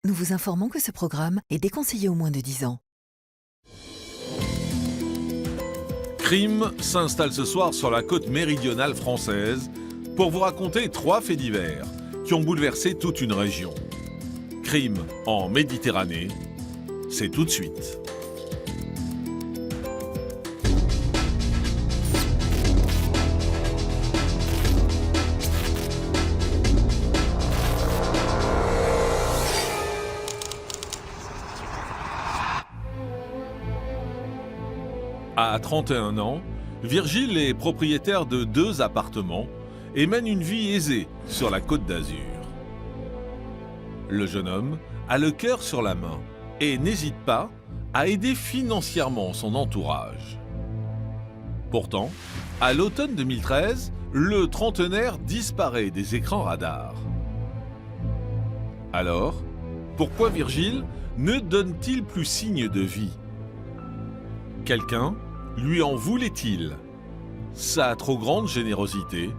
nous vous informons que ce programme est déconseillé aux moins de 10 ans. Crime s'installe ce soir sur la côte méridionale française pour vous raconter 3 faits divers qui ont bouleversé toute une région. Crime en Méditerranée, c'est tout de suite. À 31 ans, Virgile est propriétaire de 2 appartements et mène une vie aisée sur la Côte d'Azur. Le jeune homme a le cœur sur la main et n'hésite pas à aider financièrement son entourage. Pourtant, à l'automne 2013, le trentenaire disparaît des écrans radars. Alors, pourquoi Virgile ne donne-t-il plus signe de vie? Quelqu'un lui en voulait-il? Sa trop grande générosité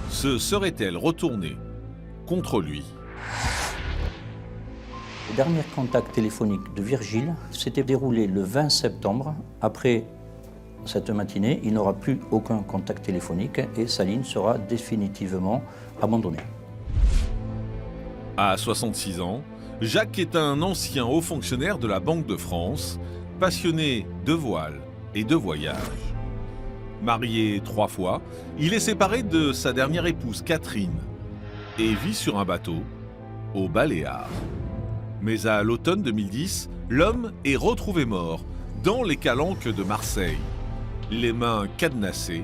se serait-elle retournée contre lui? Le dernier contact téléphonique de Virgile s'était déroulé le 20 septembre. Après cette matinée, il n'aura plus aucun contact téléphonique et sa ligne sera définitivement abandonnée. À 66 ans, Jacques est un ancien haut fonctionnaire de la Banque de France, passionné de voile et de voyage. Marié 3 fois, il est séparé de sa dernière épouse Catherine et vit sur un bateau aux Baléares. Mais à l'automne 2010, l'homme est retrouvé mort dans les calanques de Marseille, les mains cadenassées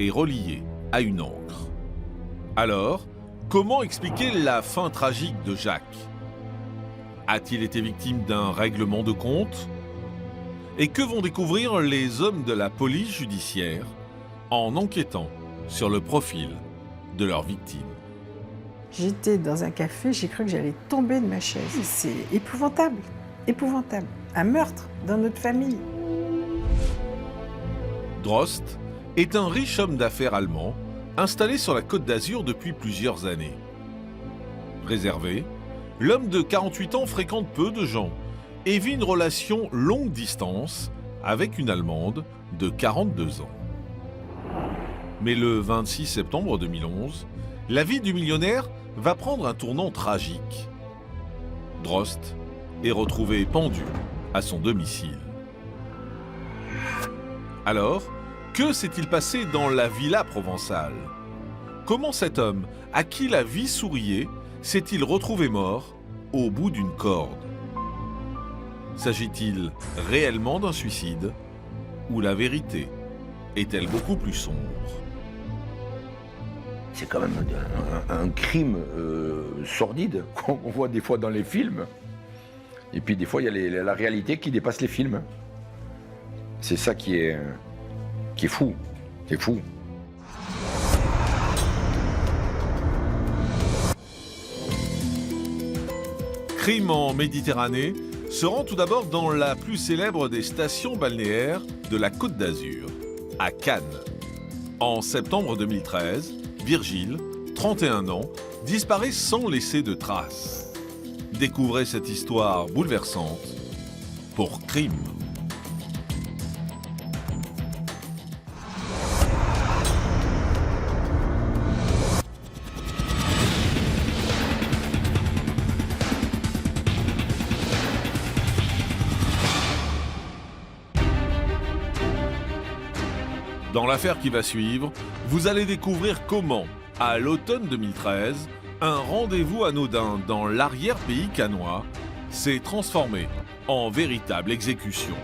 et reliées à une ancre. Alors, comment expliquer la fin tragique de Jacques? A-t-il été victime d'un règlement de compte? Et que vont découvrir les hommes de la police judiciaire en enquêtant sur le profil de leur victime? J'étais dans un café, j'ai cru que j'allais tomber de ma chaise. C'est épouvantable, épouvantable. Un meurtre dans notre famille. Drost est un riche homme d'affaires allemand installé sur la Côte d'Azur depuis plusieurs années. Réservé, l'homme de 48 ans fréquente peu de gens et vit une relation longue distance avec une Allemande de 42 ans. Mais le 26 septembre 2011, la vie du millionnaire va prendre un tournant tragique. Drost est retrouvé pendu à son domicile. Alors, que s'est-il passé dans la villa provençale? Comment cet homme, à qui la vie souriait, s'est-il retrouvé mort au bout d'une corde? S'agit-il réellement d'un suicide ou la vérité est-elle beaucoup plus sombre? C'est quand même un crime sordide qu'on voit des fois dans les films. Et puis des fois, il y a la réalité qui dépasse les films. C'est ça qui est fou. C'est fou. Crime en Méditerranée se rend tout d'abord dans la plus célèbre des stations balnéaires de la Côte d'Azur, à Cannes. En septembre 2013, Virgile, 31 ans, disparaît sans laisser de traces. Découvrez cette histoire bouleversante pour Crime. Dans l'affaire qui va suivre, vous allez découvrir comment, à l'automne 2013, un rendez-vous anodin dans l'arrière-pays cannois s'est transformé en véritable exécution.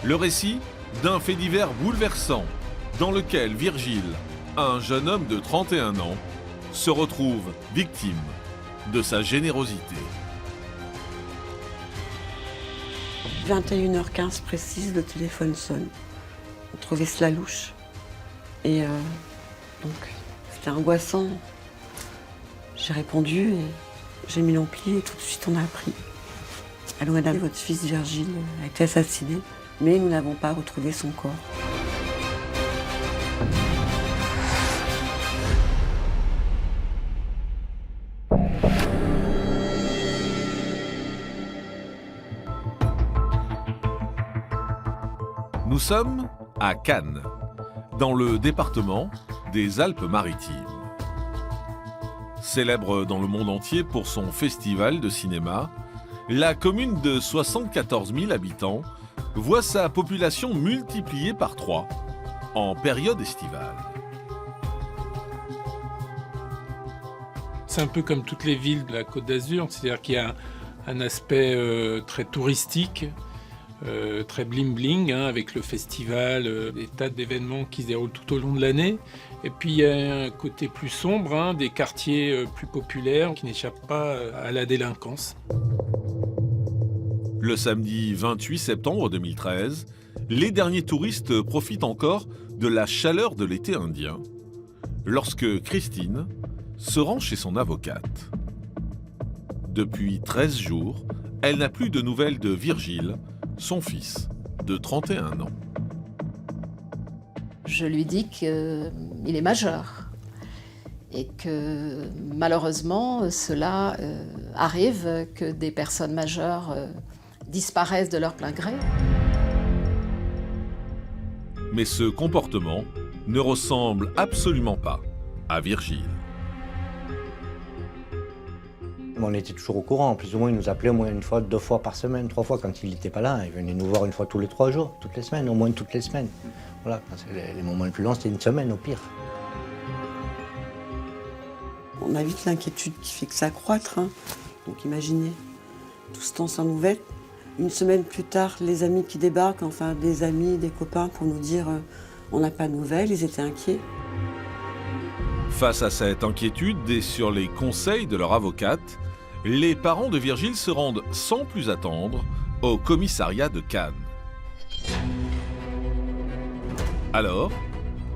Le récit d'un fait divers bouleversant dans lequel Virgile, un jeune homme de 31 ans, se retrouve victime de sa générosité. 21h15 précise, le téléphone sonne. On trouvait cela louche. Et donc, c'était angoissant. J'ai répondu et j'ai mis l'ampli et tout de suite on a appris. Allô madame, votre fils Virgile a été assassiné, mais nous n'avons pas retrouvé son corps. Nous sommes à Cannes, dans le département des Alpes-Maritimes. Célèbre dans le monde entier pour son festival de cinéma, la commune de 74 000 habitants voit sa population multipliée par 3 en période estivale. C'est un peu comme toutes les villes de la Côte d'Azur, c'est-à-dire qu'il y a un aspect très touristique, très bling-bling, avec le festival, des tas d'événements qui se déroulent tout au long de l'année. Et puis il y a un côté plus sombre, des quartiers plus populaires qui n'échappent pas à la délinquance. Le samedi 28 septembre 2013, les derniers touristes profitent encore de la chaleur de l'été indien, lorsque Christine se rend chez son avocate. Depuis 13 jours, elle n'a plus de nouvelles de Virgile, son fils de 31 ans. Je lui dis qu'il est majeur et que malheureusement cela arrive que des personnes majeures disparaissent de leur plein gré. Mais ce comportement ne ressemble absolument pas à Virgile. On était toujours au courant, plus ou moins il nous appelait au moins 1 fois, 2 fois par semaine, 3 fois quand il n'était pas là. Il venait nous voir 1 fois tous les 3 jours, toutes les semaines, au moins toutes les semaines. Voilà, les moments les plus longs, c'était 1 semaine au pire. On a vite l'inquiétude qui fait que ça croître. Donc imaginez, tout ce temps sans nouvelles. 1 semaine plus tard, les amis qui débarquent, enfin des amis, des copains pour nous dire on n'a pas de nouvelles, ils étaient inquiets. Face à cette inquiétude et sur les conseils de leur avocate, les parents de Virgile se rendent sans plus attendre au commissariat de Cannes. Alors,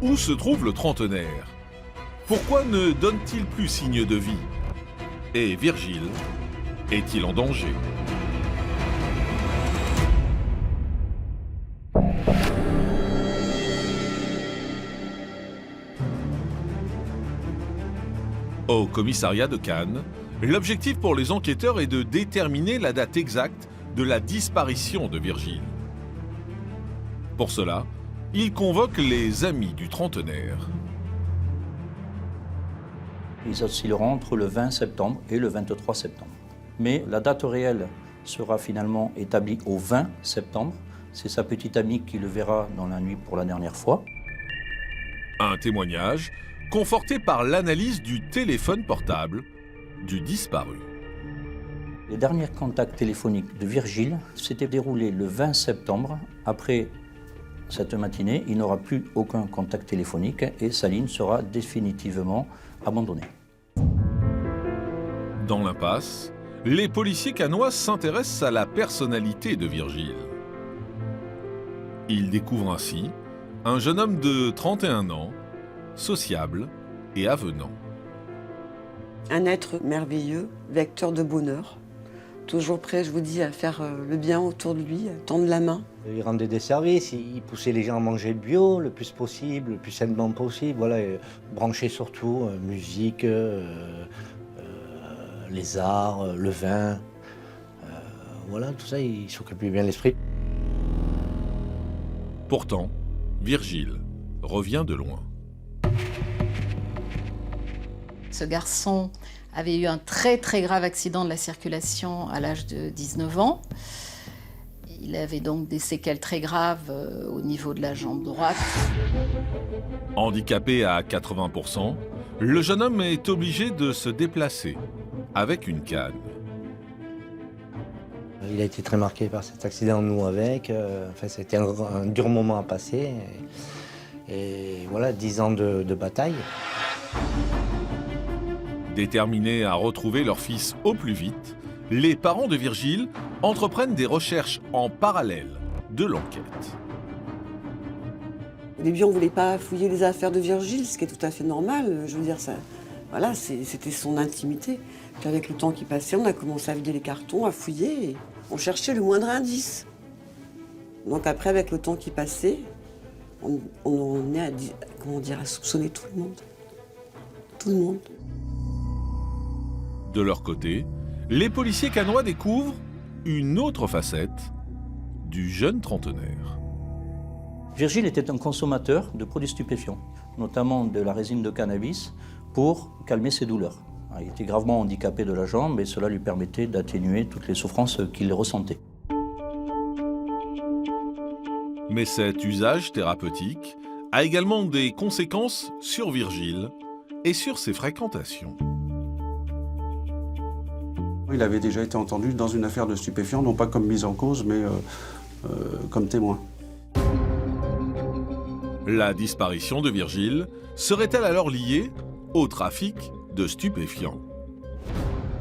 où se trouve le trentenaire? Pourquoi ne donne-t-il plus signe de vie? Et Virgile est-il en danger? Au commissariat de Cannes, l'objectif pour les enquêteurs est de déterminer la date exacte de la disparition de Virgile. Pour cela, ils convoquent les amis du trentenaire. Ils oscilleront entre le 20 septembre et le 23 septembre. Mais la date réelle sera finalement établie au 20 septembre. C'est sa petite amie qui le verra dans la nuit pour la dernière fois. Un témoignage conforté par l'analyse du téléphone portable du disparu. Les derniers contacts téléphoniques de Virgile s'étaient déroulés le 20 septembre. Après cette matinée, il n'aura plus aucun contact téléphonique et sa ligne sera définitivement abandonnée. Dans l'impasse, les policiers cannois s'intéressent à la personnalité de Virgile. Ils découvrent ainsi un jeune homme de 31 ans, sociable et avenant. Un être merveilleux, vecteur de bonheur, toujours prêt, je vous dis, à faire le bien autour de lui, à tendre la main. Il rendait des services, il poussait les gens à manger bio le plus possible, le plus sainement possible. Voilà, branché surtout, musique, les arts, le vin. Voilà, tout ça, il s'occupait bien l'esprit. Pourtant, Virgile revient de loin. Ce garçon avait eu un très très grave accident de la circulation à l'âge de 19 ans. Il avait donc des séquelles très graves au niveau de la jambe droite. Handicapé à 80%, le jeune homme est obligé de se déplacer avec une canne. Il a été très marqué par cet accident, nous avec. Enfin, c'était un dur moment à passer. Et voilà, 10 ans de bataille. Déterminés à retrouver leur fils au plus vite, les parents de Virgile entreprennent des recherches en parallèle de l'enquête. Au début, on ne voulait pas fouiller les affaires de Virgile, ce qui est tout à fait normal. Je veux dire, ça, voilà, c'était son intimité. Puis avec le temps qui passait, on a commencé à vider les cartons, à fouiller, et on cherchait le moindre indice. Donc après, avec le temps qui passait, on est à soupçonner tout le monde. Tout le monde. De leur côté, les policiers cannois découvrent une autre facette du jeune trentenaire. Virgile était un consommateur de produits stupéfiants, notamment de la résine de cannabis, pour calmer ses douleurs. Il était gravement handicapé de la jambe et cela lui permettait d'atténuer toutes les souffrances qu'il ressentait. Mais cet usage thérapeutique a également des conséquences sur Virgile et sur ses fréquentations. Il avait déjà été entendu dans une affaire de stupéfiants, non pas comme mise en cause, mais comme témoin. La disparition de Virgile serait-elle alors liée au trafic de stupéfiants?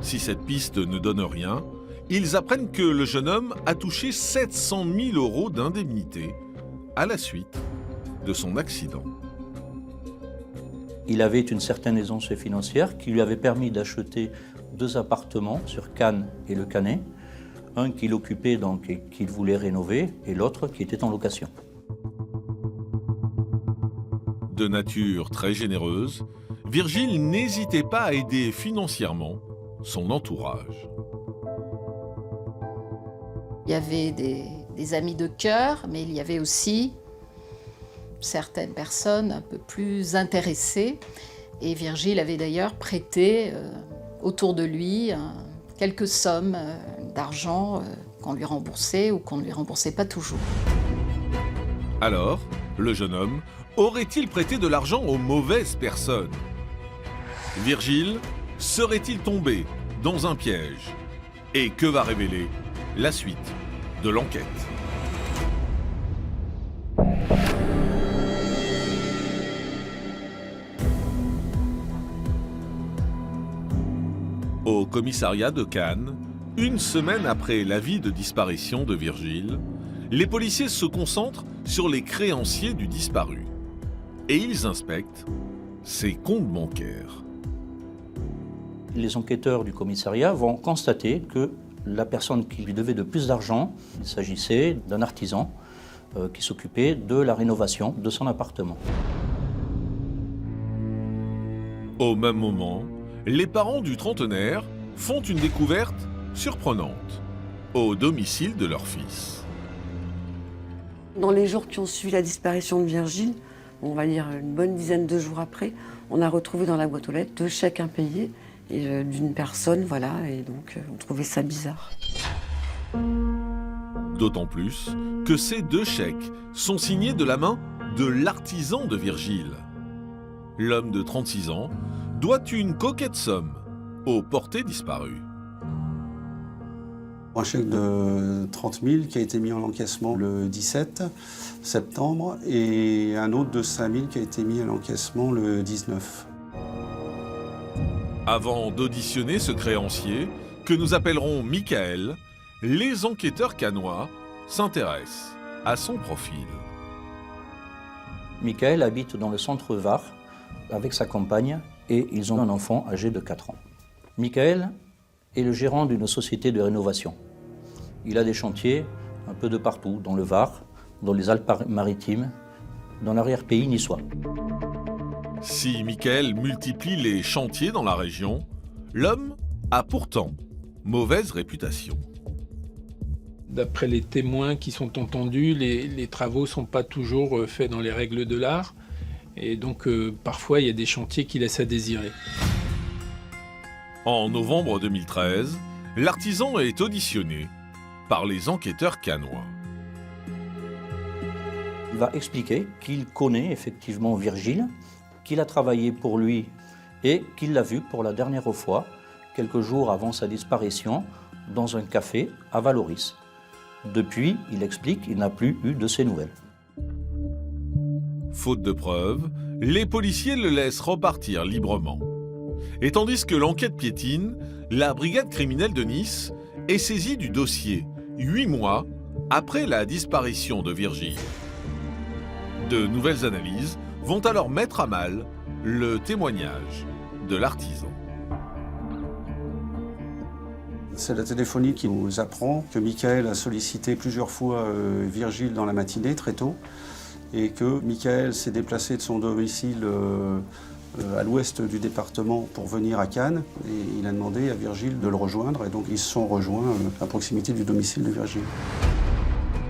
Si cette piste ne donne rien, ils apprennent que le jeune homme a touché 700 000 € d'indemnité à la suite de son accident. Il avait une certaine aisance financière qui lui avait permis d'acheter 2 appartements sur Cannes et le Canet, un qu'il occupait donc et qu'il voulait rénover, et l'autre qui était en location. De nature très généreuse, Virgile n'hésitait pas à aider financièrement son entourage. Il y avait des amis de cœur, mais il y avait aussi certaines personnes un peu plus intéressées. Et Virgile avait d'ailleurs prêté autour de lui quelques sommes d'argent qu'on lui remboursait ou qu'on ne lui remboursait pas toujours. Alors, le jeune homme aurait-il prêté de l'argent aux mauvaises personnes? Virgile serait-il tombé dans un piège? Et que va révéler la suite de l'enquête? Au commissariat de Cannes, une semaine après l'avis de disparition de Virgile, les policiers se concentrent sur les créanciers du disparu. Et ils inspectent ses comptes bancaires. Les enquêteurs du commissariat vont constater que la personne qui lui devait le plus d'argent, il s'agissait d'un artisan qui s'occupait de la rénovation de son appartement. Au même moment, les parents du trentenaire font une découverte surprenante au domicile de leur fils. Dans les jours qui ont suivi la disparition de Virgile, on va dire une bonne dizaine de jours après, on a retrouvé dans la boîte aux lettres 2 chèques impayés et d'une personne, voilà, et donc on trouvait ça bizarre. D'autant plus que ces 2 chèques sont signés de la main de l'artisan de Virgile. L'homme de 36 ans doit une coquette somme au porté disparu. Un chèque de 30 000 qui a été mis en encaissement le 17 septembre et un autre de 5 000 qui a été mis à l'encaissement le 19. Avant d'auditionner ce créancier, que nous appellerons Michael, les enquêteurs cannois s'intéressent à son profil. Michael habite dans le centre Var avec sa compagne et ils ont un enfant âgé de 4 ans. Michael est le gérant d'une société de rénovation. Il a des chantiers un peu de partout, dans le Var, dans les Alpes-Maritimes, dans l'arrière-pays niçois. Si Michael multiplie les chantiers dans la région, l'homme a pourtant mauvaise réputation. D'après les témoins qui sont entendus, les travaux ne sont pas toujours faits dans les règles de l'art. Et donc, parfois, il y a des chantiers qui laissent à désirer. En novembre 2013, l'artisan est auditionné par les enquêteurs cannois. Il va expliquer qu'il connaît effectivement Virgile, qu'il a travaillé pour lui et qu'il l'a vu pour la dernière fois, quelques jours avant sa disparition, dans un café à Valoris. Depuis, il explique qu'il n'a plus eu de ses nouvelles. Faute de preuves, les policiers le laissent repartir librement. Et tandis que l'enquête piétine, la brigade criminelle de Nice est saisie du dossier 8 mois après la disparition de Virgile. De nouvelles analyses vont alors mettre à mal le témoignage de l'artisan. C'est la téléphonie qui nous apprend que Michael a sollicité plusieurs fois Virgile dans la matinée, très tôt, et que Michael s'est déplacé de son domicile à l'ouest du département pour venir à Cannes, et il a demandé à Virgile de le rejoindre, et donc ils se sont rejoints à proximité du domicile de Virgile.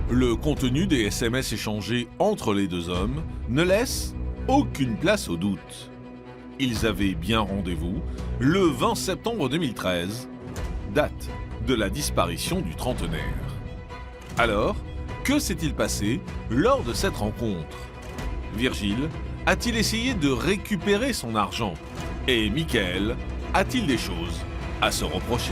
Le contenu des SMS échangés entre les deux hommes ne laisse aucune place au doute. Ils avaient bien rendez-vous le 20 septembre 2013, date de la disparition du trentenaire. Alors, que s'est-il passé lors de cette rencontre? Virgile a-t-il essayé de récupérer son argent? Et Michael a-t-il des choses à se reprocher?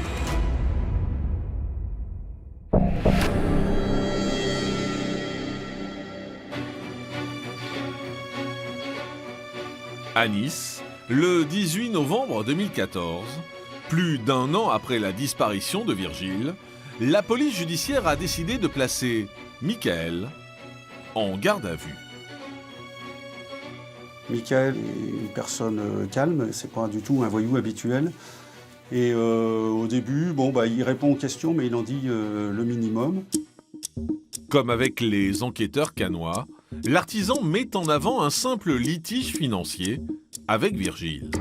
À Nice, le 18 novembre 2014, plus d'un an après la disparition de Virgile, la police judiciaire a décidé de placer Michael en garde à vue. Michael est une personne calme, c'est pas du tout un voyou habituel. Et au début, il répond aux questions, mais il en dit le minimum. Comme avec les enquêteurs cannois, l'artisan met en avant un simple litige financier avec Virgile.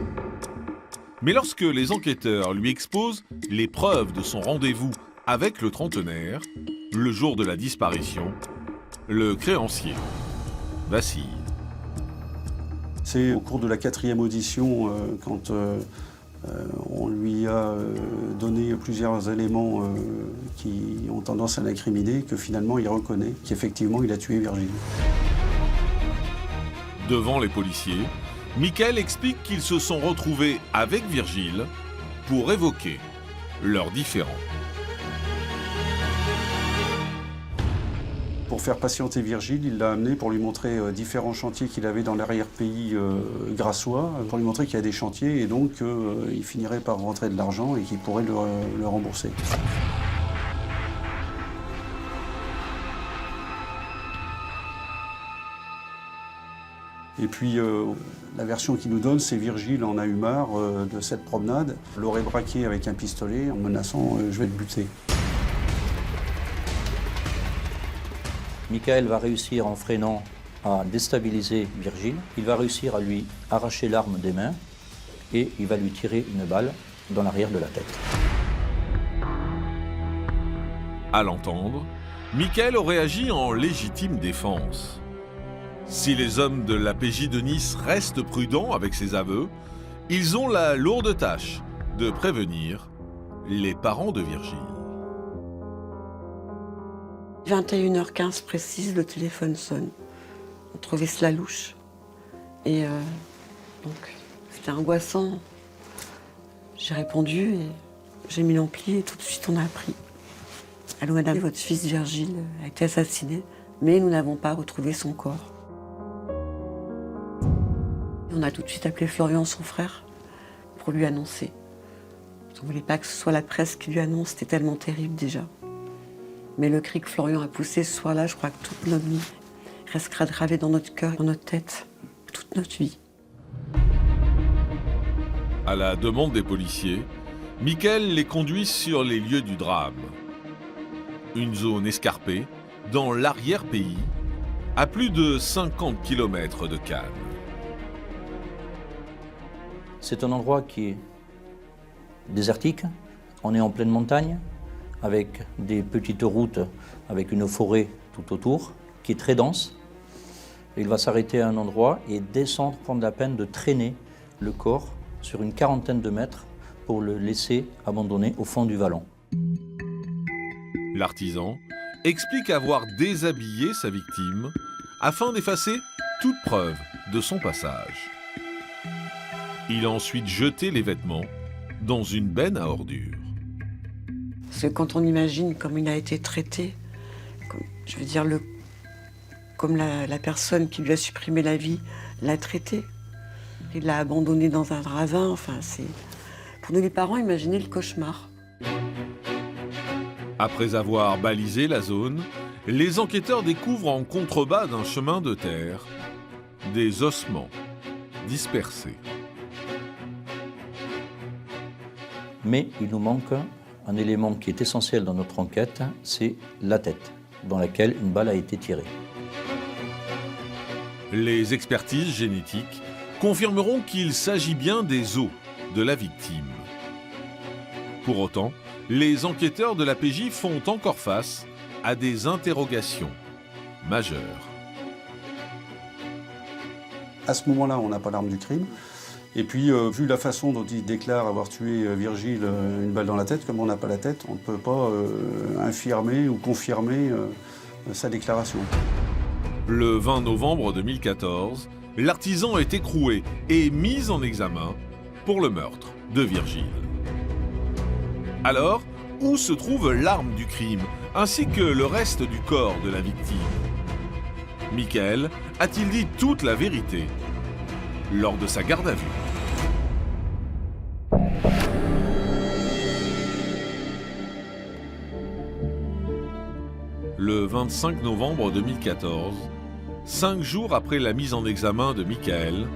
Mais lorsque les enquêteurs lui exposent les preuves de son rendez-vous avec le trentenaire, le jour de la disparition, le créancier vacille. C'est au cours de la 4e audition, quand on lui a donné plusieurs éléments qui ont tendance à l'incriminer, que finalement il reconnaît qu'effectivement il a tué Virgile. Devant les policiers, Michael explique qu'ils se sont retrouvés avec Virgile pour évoquer leurs différends. Pour faire patienter Virgile, il l'a amené pour lui montrer différents chantiers qu'il avait dans l'arrière-pays grassois, pour lui montrer qu'il y a des chantiers et donc il finirait par rentrer de l'argent et qu'il pourrait le rembourser. Et puis la version qu'il nous donne, c'est Virgile en a eu marre de cette promenade, l'aurait braqué avec un pistolet en menaçant « je vais te buter ». Michael va réussir en freinant à déstabiliser Virgile. Il va réussir à lui arracher l'arme des mains et il va lui tirer une balle dans l'arrière de la tête. À l'entendre, Michael aurait agi en légitime défense. Si les hommes de la PJ de Nice restent prudents avec ces aveux, ils ont la lourde tâche de prévenir les parents de Virgile. 21h15 précise, le téléphone sonne. On trouvait cela louche. Et donc, c'était angoissant. J'ai répondu et j'ai mis l'ampli et tout de suite on a appris. Allô madame, votre fils Virgile a été assassiné, mais nous n'avons pas retrouvé son corps. On a tout de suite appelé Florian, son frère, pour lui annoncer. On ne voulait pas que ce soit la presse qui lui annonce, c'était tellement terrible déjà. Mais le cri que Florian a poussé ce soir-là, je crois que toute notre vie restera gravée dans notre cœur, dans notre tête, toute notre vie. À la demande des policiers, Michael les conduit sur les lieux du drame. Une zone escarpée, dans l'arrière-pays, à plus de 50 km de Cannes. C'est un endroit qui est désertique, on est en pleine montagne, avec des petites routes, avec une forêt tout autour, qui est très dense. Il va s'arrêter à un endroit et descendre, prendre la peine de traîner le corps sur une quarantaine de mètres pour le laisser abandonné au fond du vallon. L'artisan explique avoir déshabillé sa victime afin d'effacer toute preuve de son passage. Il a ensuite jeté les vêtements dans une benne à ordures. Parce que quand on imagine comme il a été traité, comme la personne qui lui a supprimé la vie l'a traité. Il l'a abandonné dans un ravin, pour nous les parents, imaginez le cauchemar. Après avoir balisé la zone, les enquêteurs découvrent en contrebas d'un chemin de terre des ossements dispersés. Mais il nous manque un élément qui est essentiel dans notre enquête, c'est la tête, dans laquelle une balle a été tirée. Les expertises génétiques confirmeront qu'il s'agit bien des os de la victime. Pour autant, les enquêteurs de la PJ font encore face à des interrogations majeures. À ce moment-là, on n'a pas l'arme du crime. Et puis, vu la façon dont il déclare avoir tué Virgile une balle dans la tête, comme on n'a pas la tête, on ne peut pas infirmer ou confirmer sa déclaration. Le 20 novembre 2014, l'artisan est écroué et mis en examen pour le meurtre de Virgile. Alors, où se trouve l'arme du crime, ainsi que le reste du corps de la victime? Michael a-t-il dit toute la vérité lors de sa garde à vue? Le 25 novembre 2014, 5 jours après la mise en examen de Michael,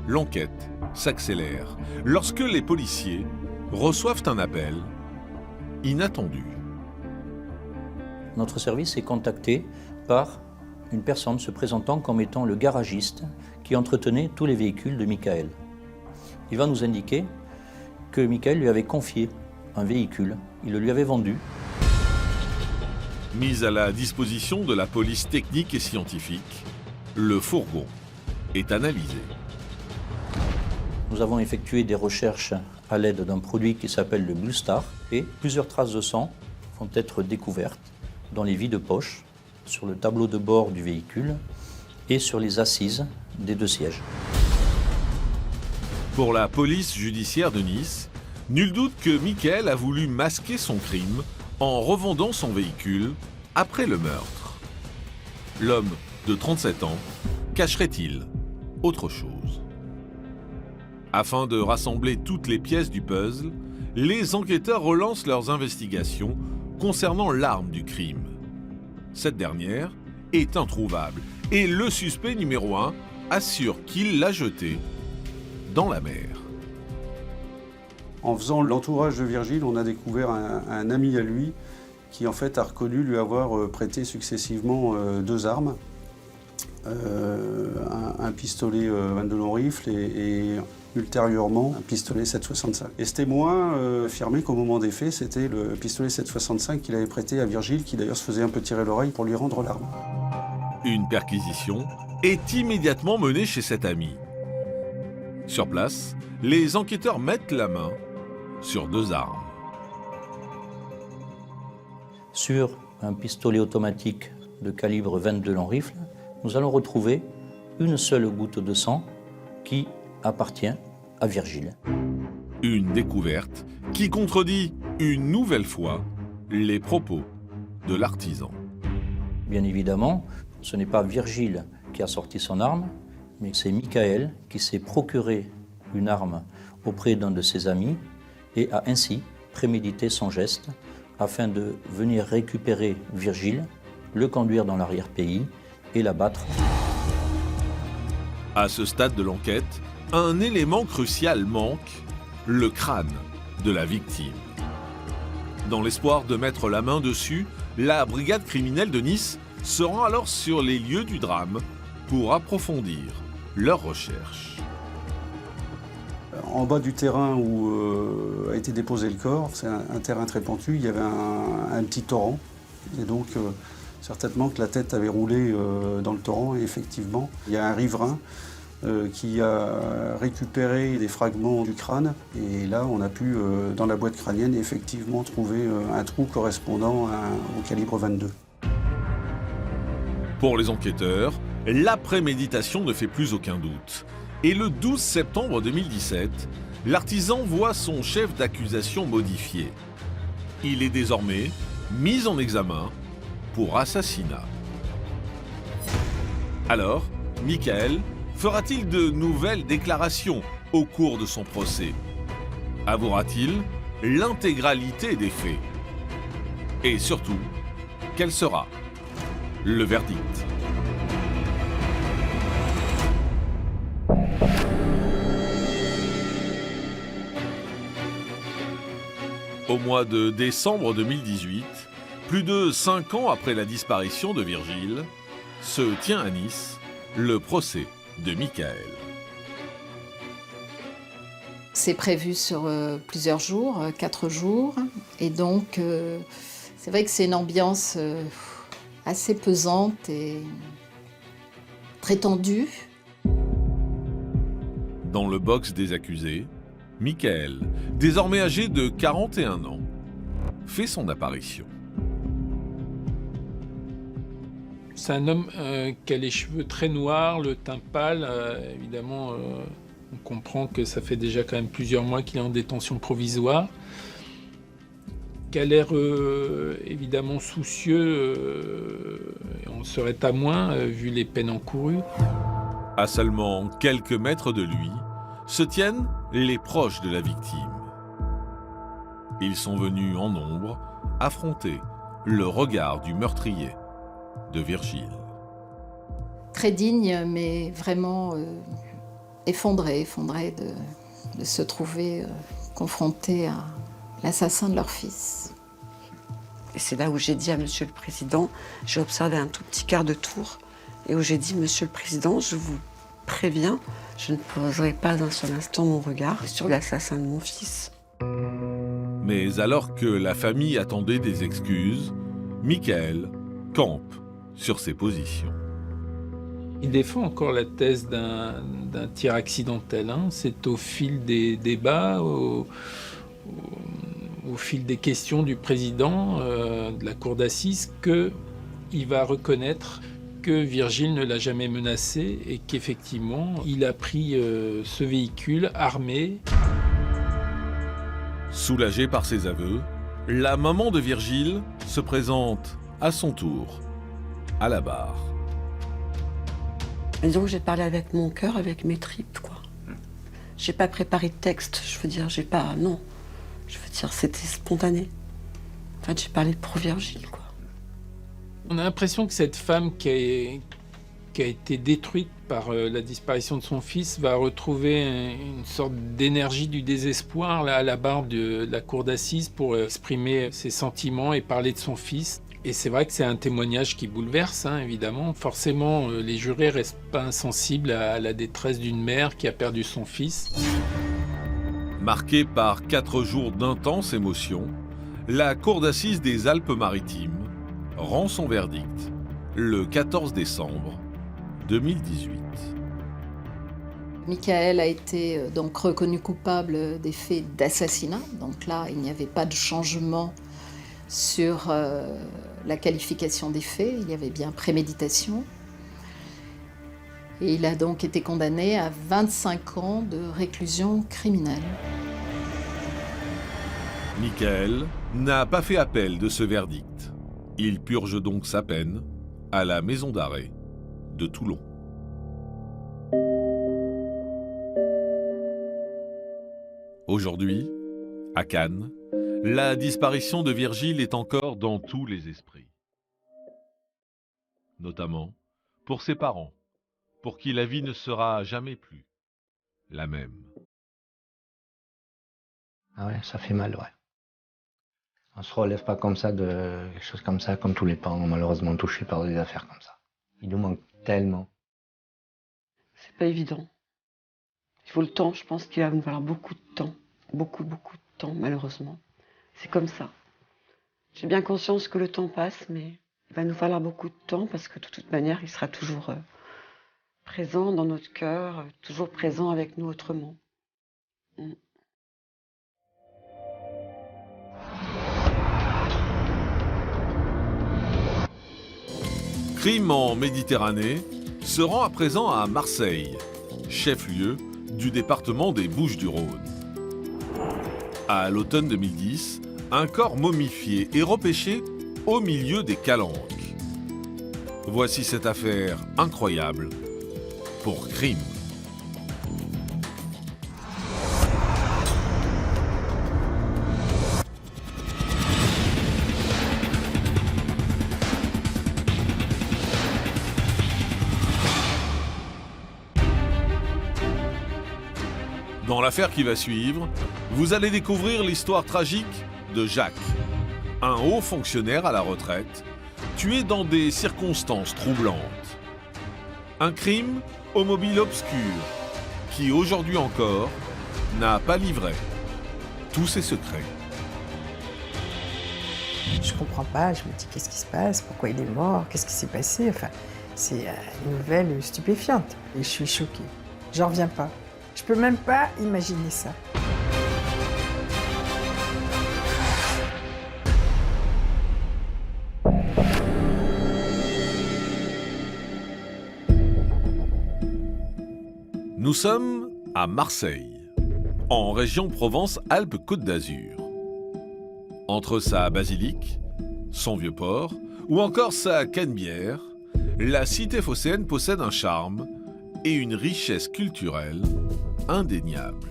l'enquête s'accélère lorsque les policiers reçoivent un appel inattendu. Notre service est contacté par une personne se présentant comme étant le garagiste qui entretenait tous les véhicules de Michael. Il va nous indiquer que Michael lui avait confié un véhicule, il le lui avait vendu. Mis à la disposition de la police technique et scientifique, le fourgon est analysé. Nous avons effectué des recherches à l'aide d'un produit qui s'appelle le Blue Star et plusieurs traces de sang vont être découvertes dans les vides poches, sur le tableau de bord du véhicule et sur les assises des 2 sièges. Pour la police judiciaire de Nice, nul doute que Michael a voulu masquer son crime en revendant son véhicule après le meurtre. L'homme de 37 ans cacherait-il autre chose? Afin de rassembler toutes les pièces du puzzle, les enquêteurs relancent leurs investigations concernant l'arme du crime. Cette dernière est introuvable et le suspect numéro 1 assure qu'il l'a jetée dans la mer. En faisant l'entourage de Virgile, on a découvert un ami à lui qui en fait a reconnu lui avoir prêté successivement 2 armes, un pistolet 22 long rifle et ultérieurement un pistolet 7,65. Et ce témoin affirmait qu'au moment des faits, c'était le pistolet 7,65 qu'il avait prêté à Virgile, qui d'ailleurs se faisait un peu tirer l'oreille pour lui rendre l'arme. Une perquisition est immédiatement menée chez cet ami. Sur place, les enquêteurs mettent la main sur 2 armes. Sur un pistolet automatique de calibre 22 long rifle, nous allons retrouver une seule goutte de sang qui appartient à Virgile. Une découverte qui contredit une nouvelle fois les propos de l'artisan. Bien évidemment, ce n'est pas Virgile qui a sorti son arme, mais c'est Michael qui s'est procuré une arme auprès d'un de ses amis et a ainsi prémédité son geste afin de venir récupérer Virgile, le conduire dans l'arrière-pays et l'abattre. À ce stade de l'enquête, un élément crucial manque, le crâne de la victime. Dans l'espoir de mettre la main dessus, la brigade criminelle de Nice se rend alors sur les lieux du drame pour approfondir leurs recherches. En bas du terrain où a été déposé le corps, c'est un terrain très pentu, il y avait un petit torrent. Et donc, certainement que la tête avait roulé dans le torrent. Et effectivement, il y a un riverain qui a récupéré des fragments du crâne. Et là, on a pu, dans la boîte crânienne, effectivement trouver un trou correspondant au calibre 22. Pour les enquêteurs, la préméditation ne fait plus aucun doute. Et le 12 septembre 2017, l'artisan voit son chef d'accusation modifié. Il est désormais mis en examen pour assassinat. Alors, Michael fera-t-il de nouvelles déclarations au cours de son procès? Avouera-t-il l'intégralité des faits? Et surtout, quel sera le verdict? Au mois de décembre 2018, plus de 5 ans après la disparition de Virgile, se tient à Nice le procès de Michael. C'est prévu sur plusieurs jours, 4 jours, et donc C'est vrai que c'est une ambiance assez pesante et très tendue. Dans le box des accusés, Michael, désormais âgé de 41 ans, fait son apparition. C'est un homme qui a les cheveux très noirs, le teint pâle. Évidemment, on comprend que ça fait déjà quand même plusieurs mois qu'il est en détention provisoire. Qui a l'air évidemment soucieux, et on ne serait pas moins vu les peines encourues. À seulement quelques mètres de lui se tiennent les proches de la victime. Ils sont venus en nombre affronter le regard du meurtrier de Virgile. Très digne, mais vraiment effondré de se trouver confronté à l'assassin de leur fils. Et c'est là où j'ai dit à Monsieur le Président, j'ai observé un tout petit quart de tour, et où j'ai dit, Monsieur le Président, je vous préviens, je ne poserai pas un seul instant mon regard sur l'assassin de mon fils. Mais alors que la famille attendait des excuses, Michael campe sur ses positions. Il défend encore la thèse d'un tir accidentel. C'est au fil des débats, au fil des questions du président de la cour d'assises qu'il va reconnaître que Virgile ne l'a jamais menacé et qu'effectivement, il a pris ce véhicule armé. Soulagée par ses aveux, la maman de Virgile se présente à son tour à la barre. Disons que j'ai parlé avec mon cœur, avec mes tripes, quoi. J'ai pas préparé de texte, je veux dire, non. Je veux dire, c'était spontané. En fait, j'ai parlé pour Virgile, quoi. On a l'impression que cette femme qui a été détruite par la disparition de son fils va retrouver une sorte d'énergie du désespoir là, à la barre de la cour d'assises pour exprimer ses sentiments et parler de son fils. Et c'est vrai que c'est un témoignage qui bouleverse, évidemment. Forcément, les jurés restent pas insensibles à la détresse d'une mère qui a perdu son fils. Marquée par 4 jours d'intenses émotions, la cour d'assises des Alpes-Maritimes rend son verdict le 14 décembre 2018. Michael a été donc reconnu coupable des faits d'assassinat. Donc là, il n'y avait pas de changement sur la qualification des faits. Il y avait bien préméditation. Et il a donc été condamné à 25 ans de réclusion criminelle. Michael n'a pas fait appel de ce verdict. Il purge donc sa peine à la maison d'arrêt de Toulon. Aujourd'hui, à Cannes, la disparition de Virgile est encore dans tous les esprits. Notamment pour ses parents, pour qui la vie ne sera jamais plus la même. Ah ouais, ça fait mal, ouais. On se relève pas comme ça de quelque chose comme ça, comme tous les parents malheureusement touchés par des affaires comme ça. Il nous manque tellement. C'est pas évident. Il faut le temps, je pense qu'il va nous falloir beaucoup de temps. Beaucoup de temps, malheureusement. C'est comme ça. J'ai bien conscience que le temps passe, mais il va nous falloir beaucoup de temps parce que de toute manière, il sera toujours présent dans notre cœur, toujours présent avec nous autrement. Crime en Méditerranée se rend à présent à Marseille, chef-lieu du département des Bouches-du-Rhône. À l'automne 2010, un corps momifié est repêché au milieu des calanques. Voici cette affaire incroyable pour crime. Dans l'affaire qui va suivre, vous allez découvrir l'histoire tragique de Jacques, un haut fonctionnaire à la retraite, tué dans des circonstances troublantes. Un crime au mobile obscur, qui aujourd'hui encore n'a pas livré tous ses secrets. Je comprends pas, je me dis qu'est-ce qui se passe, pourquoi il est mort, qu'est-ce qui s'est passé, enfin, c'est une nouvelle stupéfiante. Et je suis choquée, j'en reviens pas. Je peux même pas imaginer ça. Nous sommes à Marseille, en région Provence-Alpes-Côte d'Azur. Entre sa basilique, son vieux port ou encore sa canebière, la cité phocéenne possède un charme et une richesse culturelle indéniable.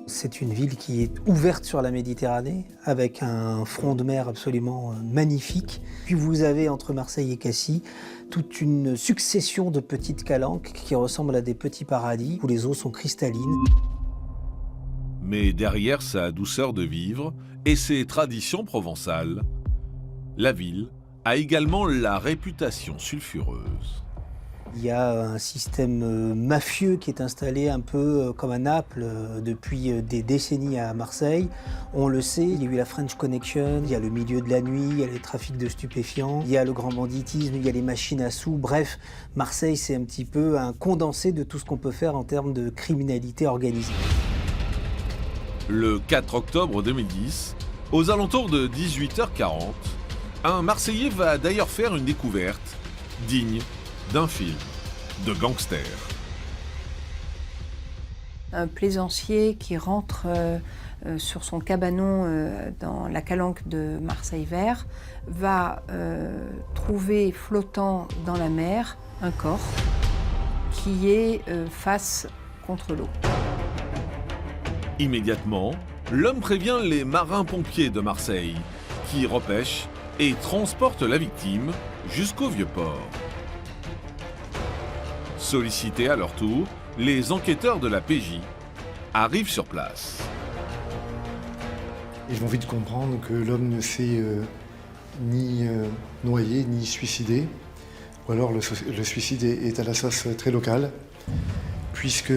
C'est une ville qui est ouverte sur la Méditerranée, avec un front de mer absolument magnifique. Puis vous avez entre Marseille et Cassis toute une succession de petites calanques qui ressemblent à des petits paradis où les eaux sont cristallines. Mais derrière sa douceur de vivre et ses traditions provençales, la ville a également la réputation sulfureuse. Il y a un système mafieux qui est installé un peu comme à Naples depuis des décennies à Marseille. On le sait, il y a eu la French Connection, il y a le milieu de la nuit, il y a les trafics de stupéfiants, il y a le grand banditisme, il y a les machines à sous. Bref, Marseille, c'est un petit peu un condensé de tout ce qu'on peut faire en termes de criminalité organisée. Le 4 octobre 2010, aux alentours de 18h40, un Marseillais va d'ailleurs faire une découverte digne d'un film de gangster. Un plaisancier qui rentre sur son cabanon dans la calanque de Marseille-Vert va trouver flottant dans la mer un corps qui est face contre l'eau. Immédiatement, l'homme prévient les marins-pompiers de Marseille qui repêchent et transportent la victime jusqu'au Vieux-Port. Sollicités à leur tour, les enquêteurs de la PJ arrivent sur place. Ils vont vite comprendre que l'homme ne s'est ni noyé ni suicidé, ou alors le suicide est à la sauce très locale, puisque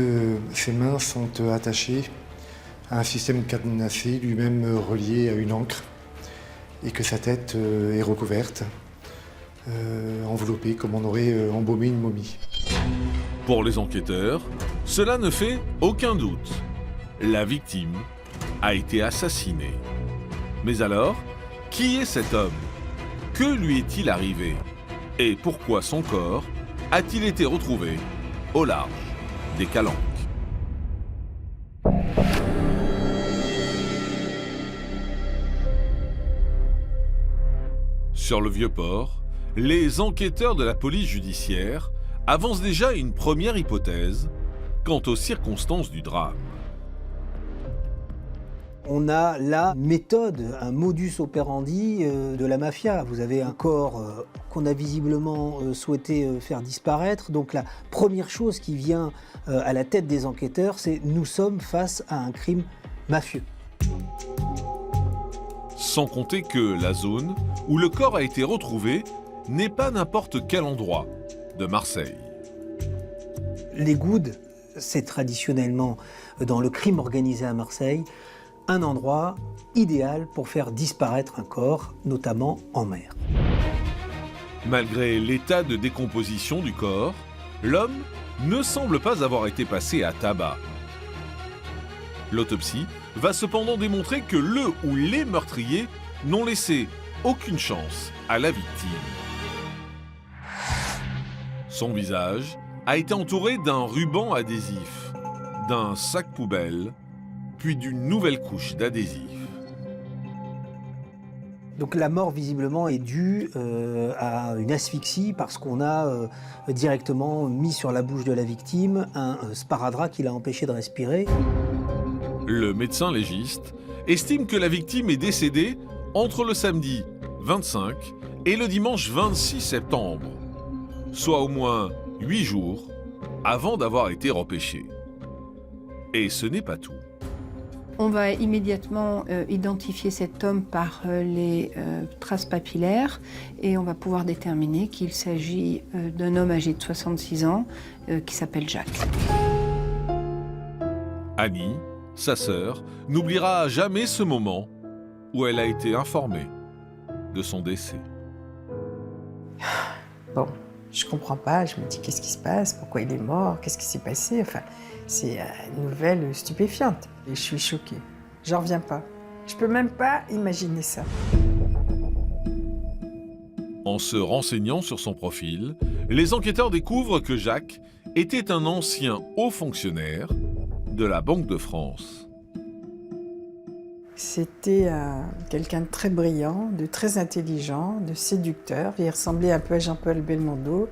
ses mains sont attachées à un système cadenassé, lui-même relié à une ancre, et que sa tête est recouverte, enveloppée comme on aurait embaumé une momie. Pour les enquêteurs, cela ne fait aucun doute. La victime a été assassinée. Mais alors, qui est cet homme? Que lui est-il arrivé? Et pourquoi son corps a-t-il été retrouvé au large des Calanques? Sur le Vieux-Port, les enquêteurs de la police judiciaire avancent déjà une première hypothèse quant aux circonstances du drame. On a la méthode, un modus operandi de la mafia. Vous avez un corps qu'on a visiblement souhaité faire disparaître. Donc la première chose qui vient à la tête des enquêteurs, c'est nous sommes face à un crime mafieux. Sans compter que la zone où le corps a été retrouvé n'est pas n'importe quel endroit de Marseille. Les Goudes, c'est traditionnellement, dans le crime organisé à Marseille, un endroit idéal pour faire disparaître un corps, notamment en mer. Malgré l'état de décomposition du corps, l'homme ne semble pas avoir été passé à tabac. L'autopsie va cependant démontrer que le ou les meurtriers n'ont laissé aucune chance à la victime. Son visage a été entouré d'un ruban adhésif, d'un sac poubelle, puis d'une nouvelle couche d'adhésif. Donc la mort visiblement est due à une asphyxie parce qu'on a directement mis sur la bouche de la victime un sparadrap qui l'a empêché de respirer. Le médecin légiste estime que la victime est décédée entre le samedi 25 et le dimanche 26 septembre, soit au moins 8 jours avant d'avoir été repêchée. Et ce n'est pas tout. On va immédiatement identifier cet homme par les traces papillaires et on va pouvoir déterminer qu'il s'agit d'un homme âgé de 66 ans qui s'appelle Jacques. Annie, sa sœur, n'oubliera jamais ce moment où elle a été informée de son décès. Bon, je comprends pas, je me dis qu'est-ce qui se passe, pourquoi il est mort, qu'est-ce qui s'est passé, enfin, c'est une nouvelle stupéfiante. Et je suis choquée, j'en reviens pas. Je peux même pas imaginer ça. En se renseignant sur son profil, les enquêteurs découvrent que Jacques était un ancien haut fonctionnaire de la Banque de France. C'était quelqu'un de très brillant, de très intelligent, de séducteur. Il ressemblait un peu à Jean-Paul Belmondo,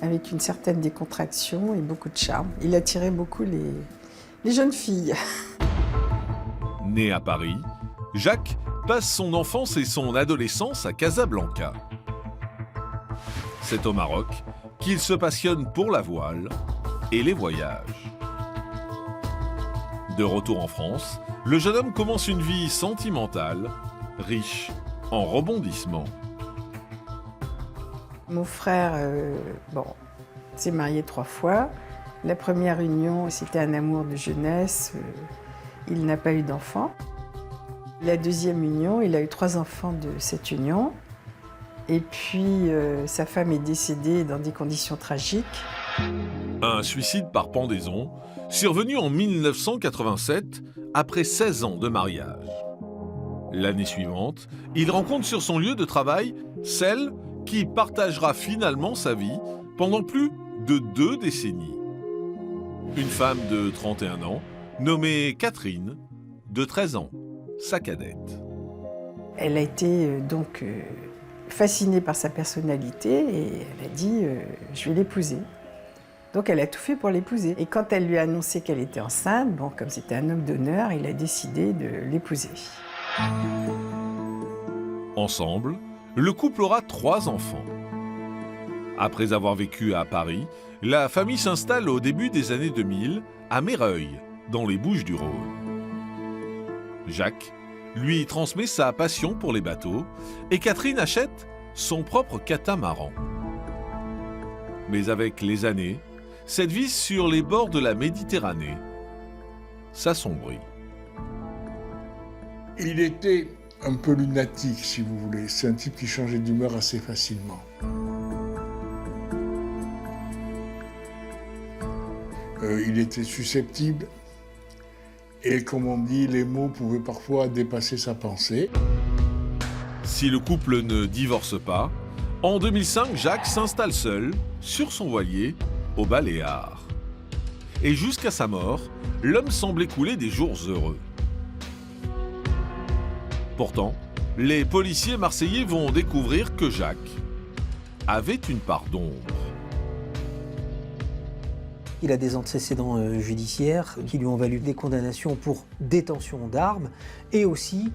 avec une certaine décontraction et beaucoup de charme. Il attirait beaucoup les jeunes filles. Né à Paris, Jacques passe son enfance et son adolescence à Casablanca. C'est au Maroc qu'il se passionne pour la voile et les voyages. De retour en France, le jeune homme commence une vie sentimentale, riche en rebondissements. Mon frère, s'est marié 3 fois. La première union, c'était un amour de jeunesse. Il n'a pas eu d'enfant. La deuxième union, il a eu 3 enfants de cette union. Et puis, sa femme est décédée dans des conditions tragiques. Un suicide par pendaison, survenu en 1987, après 16 ans de mariage. L'année suivante, il rencontre sur son lieu de travail celle qui partagera finalement sa vie pendant plus de 2 décennies. Une femme de 31 ans, nommée Catherine, de 13 ans, sa cadette. Elle a été fascinée par sa personnalité et elle a dit je vais l'épouser. Donc elle a tout fait pour l'épouser. Et quand elle lui a annoncé qu'elle était enceinte, comme c'était un homme d'honneur, il a décidé de l'épouser. Ensemble, le couple aura 3 enfants. Après avoir vécu à Paris, la famille s'installe au début des années 2000 à Méreuil, dans les Bouches-du-Rhône. Jacques lui transmet sa passion pour les bateaux et Catherine achète son propre catamaran. Mais avec les années, cette vie sur les bords de la Méditerranée s'assombrit. Il était un peu lunatique, si vous voulez. C'est un type qui changeait d'humeur assez facilement. Il était susceptible et, comme on dit, les mots pouvaient parfois dépasser sa pensée. Si le couple ne divorce pas, en 2005, Jacques s'installe seul sur son voilier aux Baléares. Et jusqu'à sa mort, l'homme semble écouler des jours heureux. Pourtant, les policiers marseillais vont découvrir que Jacques avait une part d'ombre. Il a des antécédents judiciaires qui lui ont valu des condamnations pour détention d'armes et aussi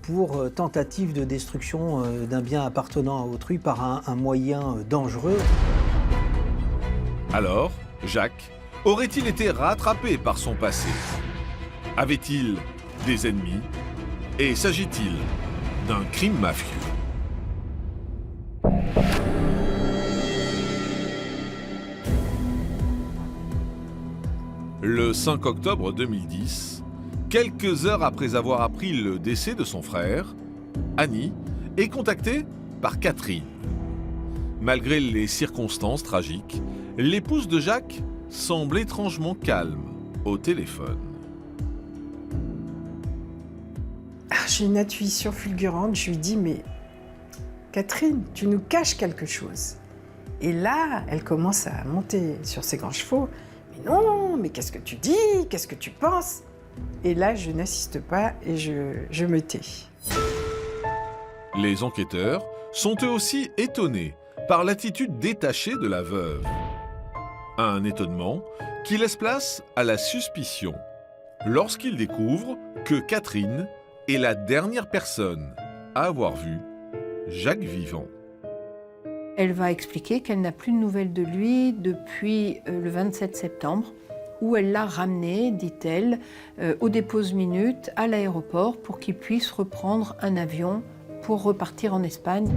pour tentative de destruction d'un bien appartenant à autrui par un moyen dangereux. Alors, Jacques aurait-il été rattrapé par son passé? Avait-il des ennemis? Et s'agit-il d'un crime mafieux? Le 5 octobre 2010, quelques heures après avoir appris le décès de son frère, Annie est contactée par Catherine. Malgré les circonstances tragiques, l'épouse de Jacques semble étrangement calme au téléphone. J'ai une intuition fulgurante, je lui dis mais Catherine, tu nous caches quelque chose. Et là, elle commence à monter sur ses grands chevaux. Mais non, mais qu'est-ce que tu dis? Qu'est-ce que tu penses? Et là, je n'assiste pas et je me tais. Les enquêteurs sont eux aussi étonnés par l'attitude détachée de la veuve. Un étonnement qui laisse place à la suspicion lorsqu'ils découvrent que Catherine est la dernière personne à avoir vu Jacques vivant. Elle va expliquer qu'elle n'a plus de nouvelles de lui depuis le 27 septembre, où elle l'a ramené, dit-elle, au dépose-minute à l'aéroport pour qu'il puisse reprendre un avion pour repartir en Espagne.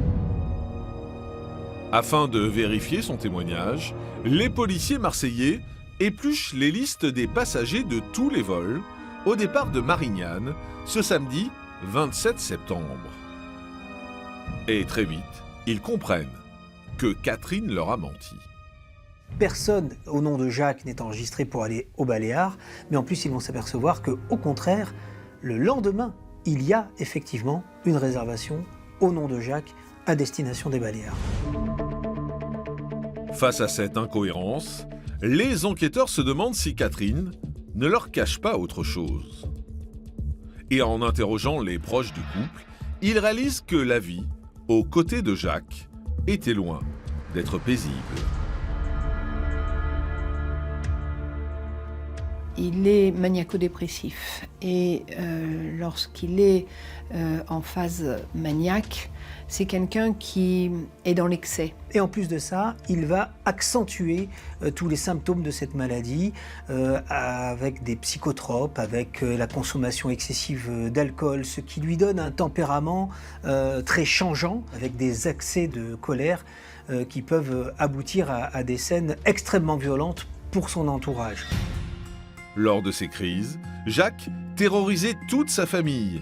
Afin de vérifier son témoignage, les policiers marseillais épluchent les listes des passagers de tous les vols au départ de Marignane ce samedi 27 septembre. Et très vite, ils comprennent que Catherine leur a menti. Personne au nom de Jacques n'est enregistré pour aller aux Baléares, mais en plus ils vont s'apercevoir qu'au contraire, le lendemain, il y a effectivement une réservation au nom de Jacques à destination des Baléares. Face à cette incohérence, les enquêteurs se demandent si Catherine ne leur cache pas autre chose. Et en interrogeant les proches du couple, ils réalisent que la vie, aux côtés de Jacques, était loin d'être paisible. Il est maniaco-dépressif et lorsqu'il est en phase maniaque, c'est quelqu'un qui est dans l'excès. Et en plus de ça, il va accentuer tous les symptômes de cette maladie avec des psychotropes, avec la consommation excessive d'alcool, ce qui lui donne un tempérament très changeant, avec des accès de colère qui peuvent aboutir à des scènes extrêmement violentes pour son entourage. Lors de ces crises, Jacques terrorisait toute sa famille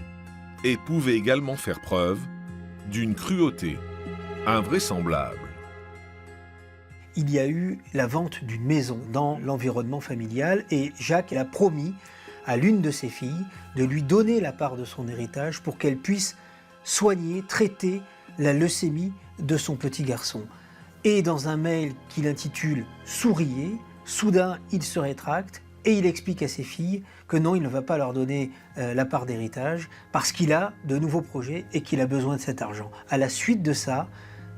et pouvait également faire preuve d'une cruauté invraisemblable. Il y a eu la vente d'une maison dans l'environnement familial et Jacques a promis à l'une de ses filles de lui donner la part de son héritage pour qu'elle puisse soigner, traiter la leucémie de son petit garçon. Et dans un mail qu'il intitule « Souriez », soudain il se rétracte et il explique à ses filles que non, il ne va pas leur donner la part d'héritage parce qu'il a de nouveaux projets et qu'il a besoin de cet argent. À la suite de ça,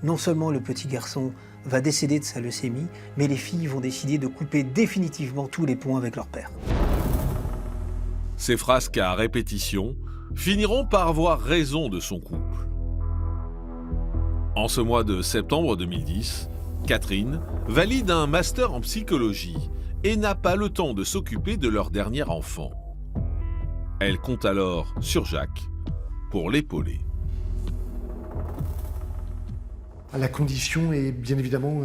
non seulement le petit garçon va décéder de sa leucémie, mais les filles vont décider de couper définitivement tous les ponts avec leur père. Ces frasques à répétition finiront par avoir raison de son couple. En ce mois de septembre 2010, Catherine valide un master en psychologie et n'a pas le temps de s'occuper de leur dernier enfant. Elle compte alors sur Jacques pour l'épauler. La condition est bien évidemment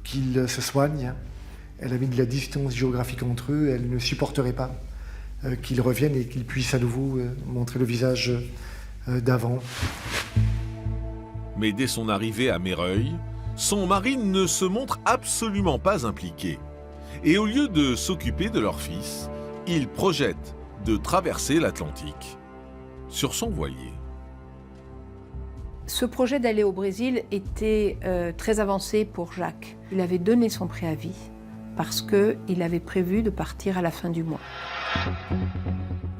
qu'il se soigne. Elle a mis de la distance géographique entre eux. Elle ne supporterait pas qu'il revienne et qu'il puisse à nouveau montrer le visage d'avant. Mais dès son arrivée à Meyreuil, son mari ne se montre absolument pas impliqué. Et au lieu de s'occuper de leur fils, il projette de traverser l'Atlantique sur son voilier. Ce projet d'aller au Brésil était très avancé pour Jacques. Il avait donné son préavis parce qu'il avait prévu de partir à la fin du mois.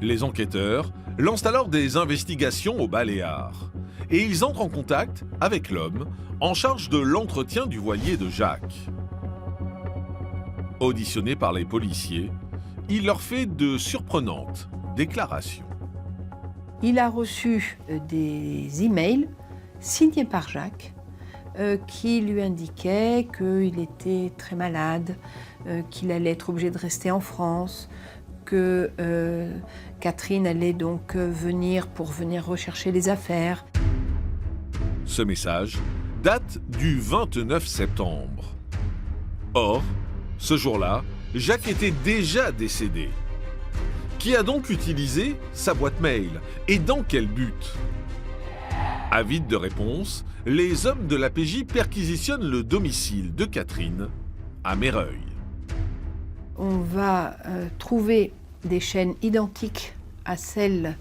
Les enquêteurs lancent alors des investigations aux Baléares et ils entrent en contact avec l'homme en charge de l'entretien du voilier de Jacques. Auditionné par les policiers, il leur fait de surprenantes déclarations. Il a reçu des emails signés par Jacques qui lui indiquaient qu'il était très malade, qu'il allait être obligé de rester en France, que Catherine allait donc venir rechercher les affaires. Ce message date du 29 septembre. Or, ce jour-là, Jacques était déjà décédé. Qui a donc utilisé sa boîte mail et dans quel but? Avides de réponse, les hommes de l'APJ perquisitionnent le domicile de Catherine à Meyreuil. On va trouver des chaînes identiques à celles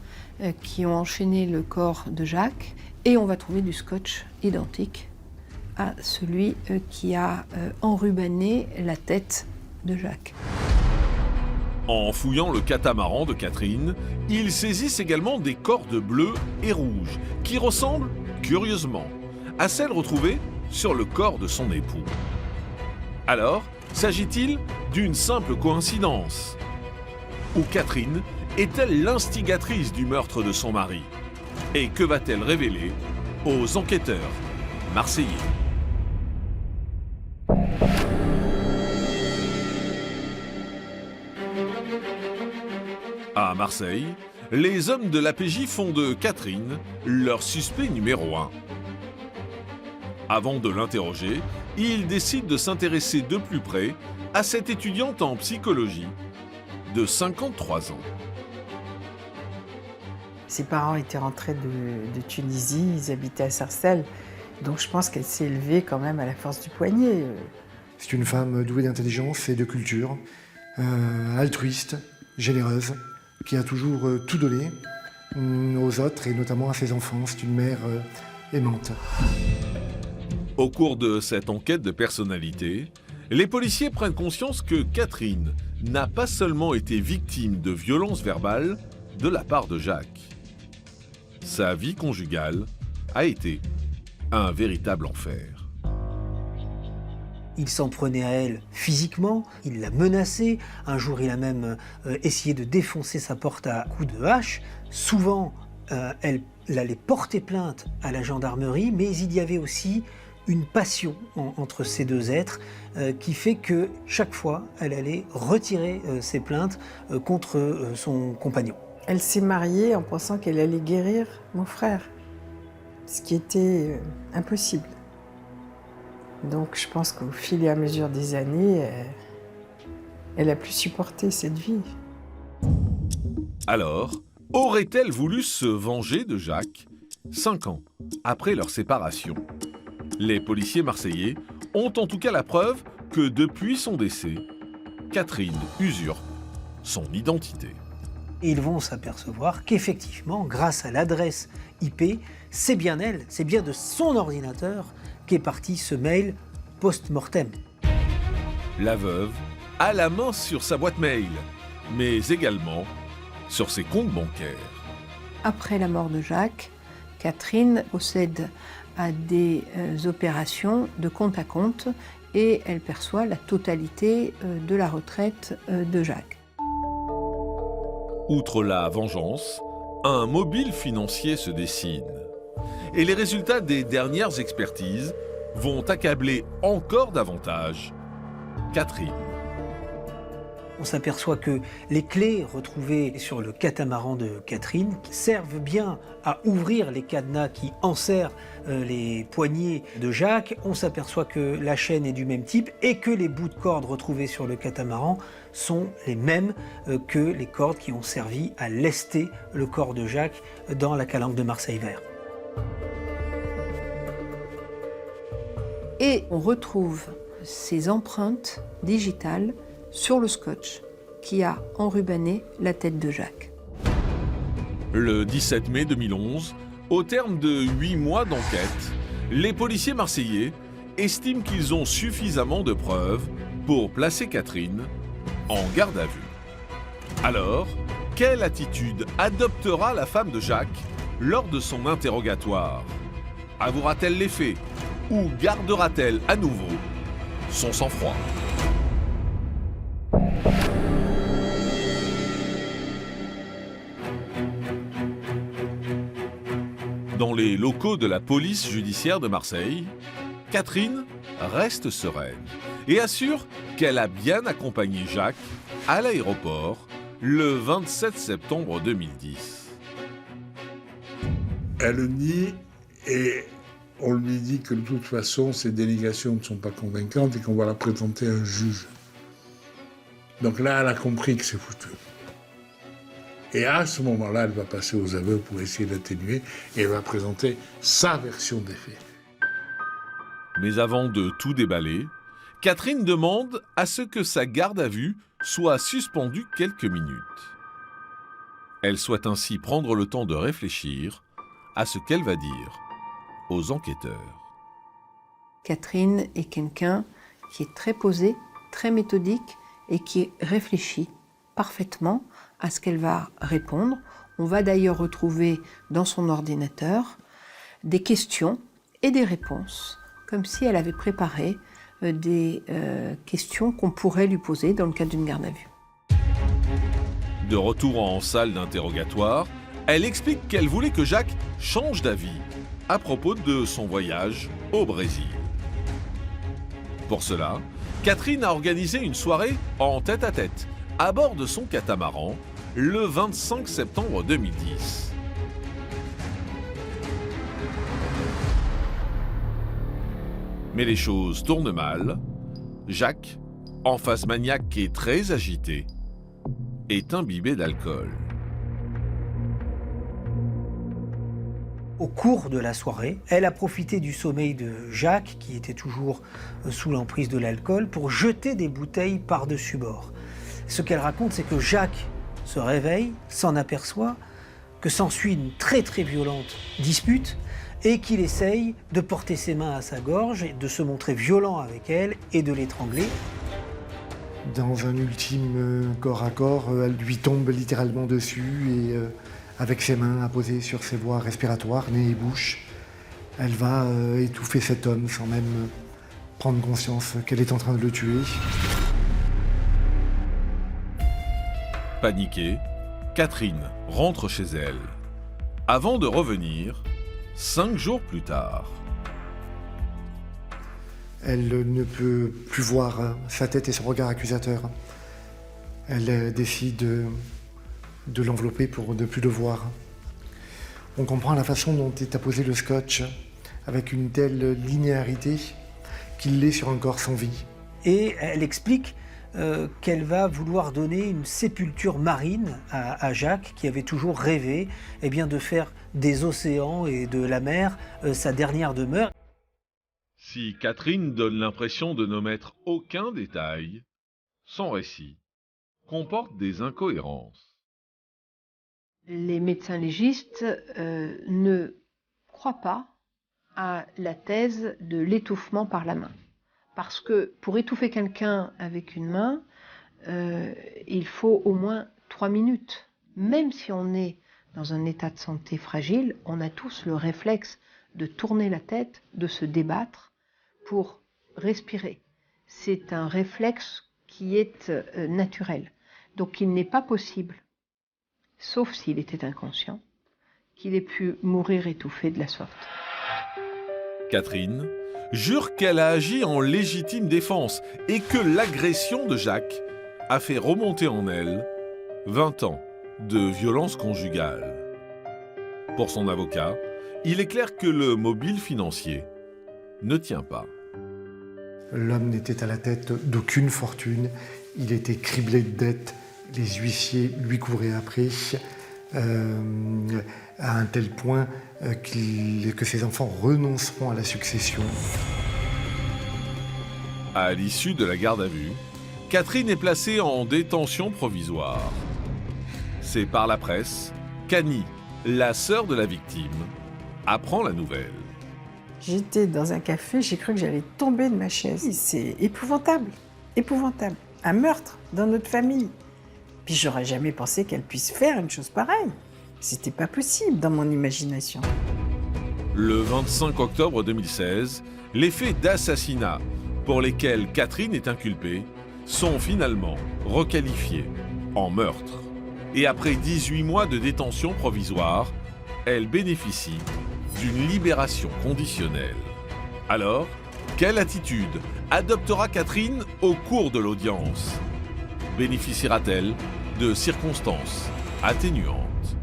qui ont enchaîné le corps de Jacques et on va trouver du scotch identique à celui qui a enrubanné la tête de Jacques. En fouillant le catamaran de Catherine, ils saisissent également des cordes bleues et rouges qui ressemblent, curieusement, à celles retrouvées sur le corps de son époux. Alors, s'agit-il d'une simple coïncidence? Ou Catherine est-elle l'instigatrice du meurtre de son mari? Et que va-t-elle révéler aux enquêteurs marseillais? À Marseille, les hommes de l'APJ font de Catherine leur suspect numéro 1. Avant de l'interroger, ils décident de s'intéresser de plus près à cette étudiante en psychologie de 53 ans. Ses parents étaient rentrés de Tunisie, ils habitaient à Sarcelles. Donc je pense qu'elle s'est élevée quand même à la force du poignet. C'est une femme douée d'intelligence et de culture, altruiste, généreuse, qui a toujours tout donné aux autres et notamment à ses enfants. C'est une mère aimante. Au cours de cette enquête de personnalité, les policiers prennent conscience que Catherine n'a pas seulement été victime de violences verbales de la part de Jacques. Sa vie conjugale a été un véritable enfer. Il s'en prenait à elle physiquement, il l'a menacée. Un jour, il a même essayé de défoncer sa porte à coups de hache. Souvent, elle allait porter plainte à la gendarmerie, mais il y avait aussi une passion entre ces deux êtres qui fait que chaque fois, elle allait retirer ses plaintes contre son compagnon. Elle s'est mariée en pensant qu'elle allait guérir mon frère, ce qui était impossible. Donc je pense qu'au fil et à mesure des années, elle a pu supporter cette vie. Alors, aurait-elle voulu se venger de Jacques 5 ans après leur séparation? Les policiers marseillais ont en tout cas la preuve que depuis son décès, Catherine usurpe son identité. Ils vont s'apercevoir qu'effectivement, grâce à l'adresse IP, c'est bien elle, c'est bien de son ordinateur qu'est parti ce mail post-mortem. La veuve a la main sur sa boîte mail, mais également sur ses comptes bancaires. Après la mort de Jacques, Catherine procède à des opérations de compte à compte et elle perçoit la totalité de la retraite de Jacques. Outre la vengeance, un mobile financier se dessine. Et les résultats des dernières expertises vont accabler encore davantage Catherine. On s'aperçoit que les clés retrouvées sur le catamaran de Catherine servent bien à ouvrir les cadenas qui enserrent les poignets de Jacques. On s'aperçoit que la chaîne est du même type et que les bouts de cordes retrouvés sur le catamaran sont les mêmes que les cordes qui ont servi à lester le corps de Jacques dans la calanque de Marseille-Vert. Et on retrouve ces empreintes digitales sur le scotch qui a enrubanné la tête de Jacques. Le 17 mai 2011, au terme de 8 mois d'enquête, les policiers marseillais estiment qu'ils ont suffisamment de preuves pour placer Catherine en garde à vue. Alors, quelle attitude adoptera la femme de Jacques lors de son interrogatoire? Avouera-t-elle les faits ou gardera-t-elle à nouveau son sang-froid? Dans les locaux de la police judiciaire de Marseille, Catherine reste sereine et assure qu'elle a bien accompagné Jacques à l'aéroport le 27 septembre 2010. Elle nie et on lui dit que de toute façon, ses dénégations ne sont pas convaincantes et qu'on va la présenter à un juge. Donc là, elle a compris que c'est foutu. Et à ce moment-là, elle va passer aux aveux pour essayer d'atténuer et elle va présenter sa version des faits. Mais avant de tout déballer, Catherine demande à ce que sa garde à vue soit suspendue quelques minutes. Elle souhaite ainsi prendre le temps de réfléchir à ce qu'elle va dire aux enquêteurs. Catherine est quelqu'un qui est très posé, très méthodique et qui réfléchit parfaitement à ce qu'elle va répondre. On va d'ailleurs retrouver dans son ordinateur des questions et des réponses, comme si elle avait préparé des questions qu'on pourrait lui poser dans le cadre d'une garde à vue. De retour en salle d'interrogatoire, elle explique qu'elle voulait que Jacques change d'avis à propos de son voyage au Brésil. Pour cela, Catherine a organisé une soirée en tête-à-tête à bord de son catamaran le 25 septembre 2010. Mais les choses tournent mal. Jacques, en phase maniaque et très agité, est imbibé d'alcool. Au cours de la soirée, elle a profité du sommeil de Jacques, qui était toujours sous l'emprise de l'alcool, pour jeter des bouteilles par-dessus bord. Ce qu'elle raconte, c'est que Jacques se réveille, s'en aperçoit, que s'ensuit une très très violente dispute et qu'il essaye de porter ses mains à sa gorge et de se montrer violent avec elle et de l'étrangler. Dans un ultime corps à corps, elle lui tombe littéralement dessus et avec ses mains apposées sur ses voies respiratoires, nez et bouche, elle va étouffer cet homme sans même prendre conscience qu'elle est en train de le tuer. Paniquée, Catherine rentre chez elle. Avant de revenir, 5 jours plus tard. Elle ne peut plus voir sa tête et son regard accusateur. Elle décide de l'envelopper pour ne plus le voir. On comprend la façon dont est apposé le scotch avec une telle linéarité qu'il l'est sur un corps sans vie. Et elle explique qu'elle va vouloir donner une sépulture marine à Jacques, qui avait toujours rêvé de faire des océans et de la mer sa dernière demeure. Si Catherine donne l'impression de n'omettre aucun détail, son récit comporte des incohérences. Les médecins légistes ne croient pas à la thèse de l'étouffement par la main. Parce que pour étouffer quelqu'un avec une main, il faut au moins 3 minutes. Même si on est dans un état de santé fragile, on a tous le réflexe de tourner la tête, de se débattre pour respirer. C'est un réflexe qui est naturel. Donc il n'est pas possible, sauf s'il était inconscient, qu'il ait pu mourir étouffé de la sorte. Catherine jure qu'elle a agi en légitime défense et que l'agression de Jacques a fait remonter en elle 20 ans de violence conjugale. Pour son avocat, il est clair que le mobile financier ne tient pas. L'homme n'était à la tête d'aucune fortune, il était criblé de dettes, les huissiers lui couraient après, à un tel point que ses enfants renonceront à la succession. À l'issue de la garde à vue, Catherine est placée en détention provisoire. C'est par la presse qu'Annie, la sœur de la victime, apprend la nouvelle. J'étais dans un café, j'ai cru que j'allais tomber de ma chaise. C'est épouvantable, épouvantable. Un meurtre dans notre famille. Puis j'aurais jamais pensé qu'elle puisse faire une chose pareille. C'était pas possible dans mon imagination. Le 25 octobre 2016, les faits d'assassinat pour lesquels Catherine est inculpée sont finalement requalifiés en meurtre. Et après 18 mois de détention provisoire, elle bénéficie d'une libération conditionnelle. Alors, quelle attitude adoptera Catherine au cours de l'audience? Bénéficiera-t-elle de circonstances atténuantes?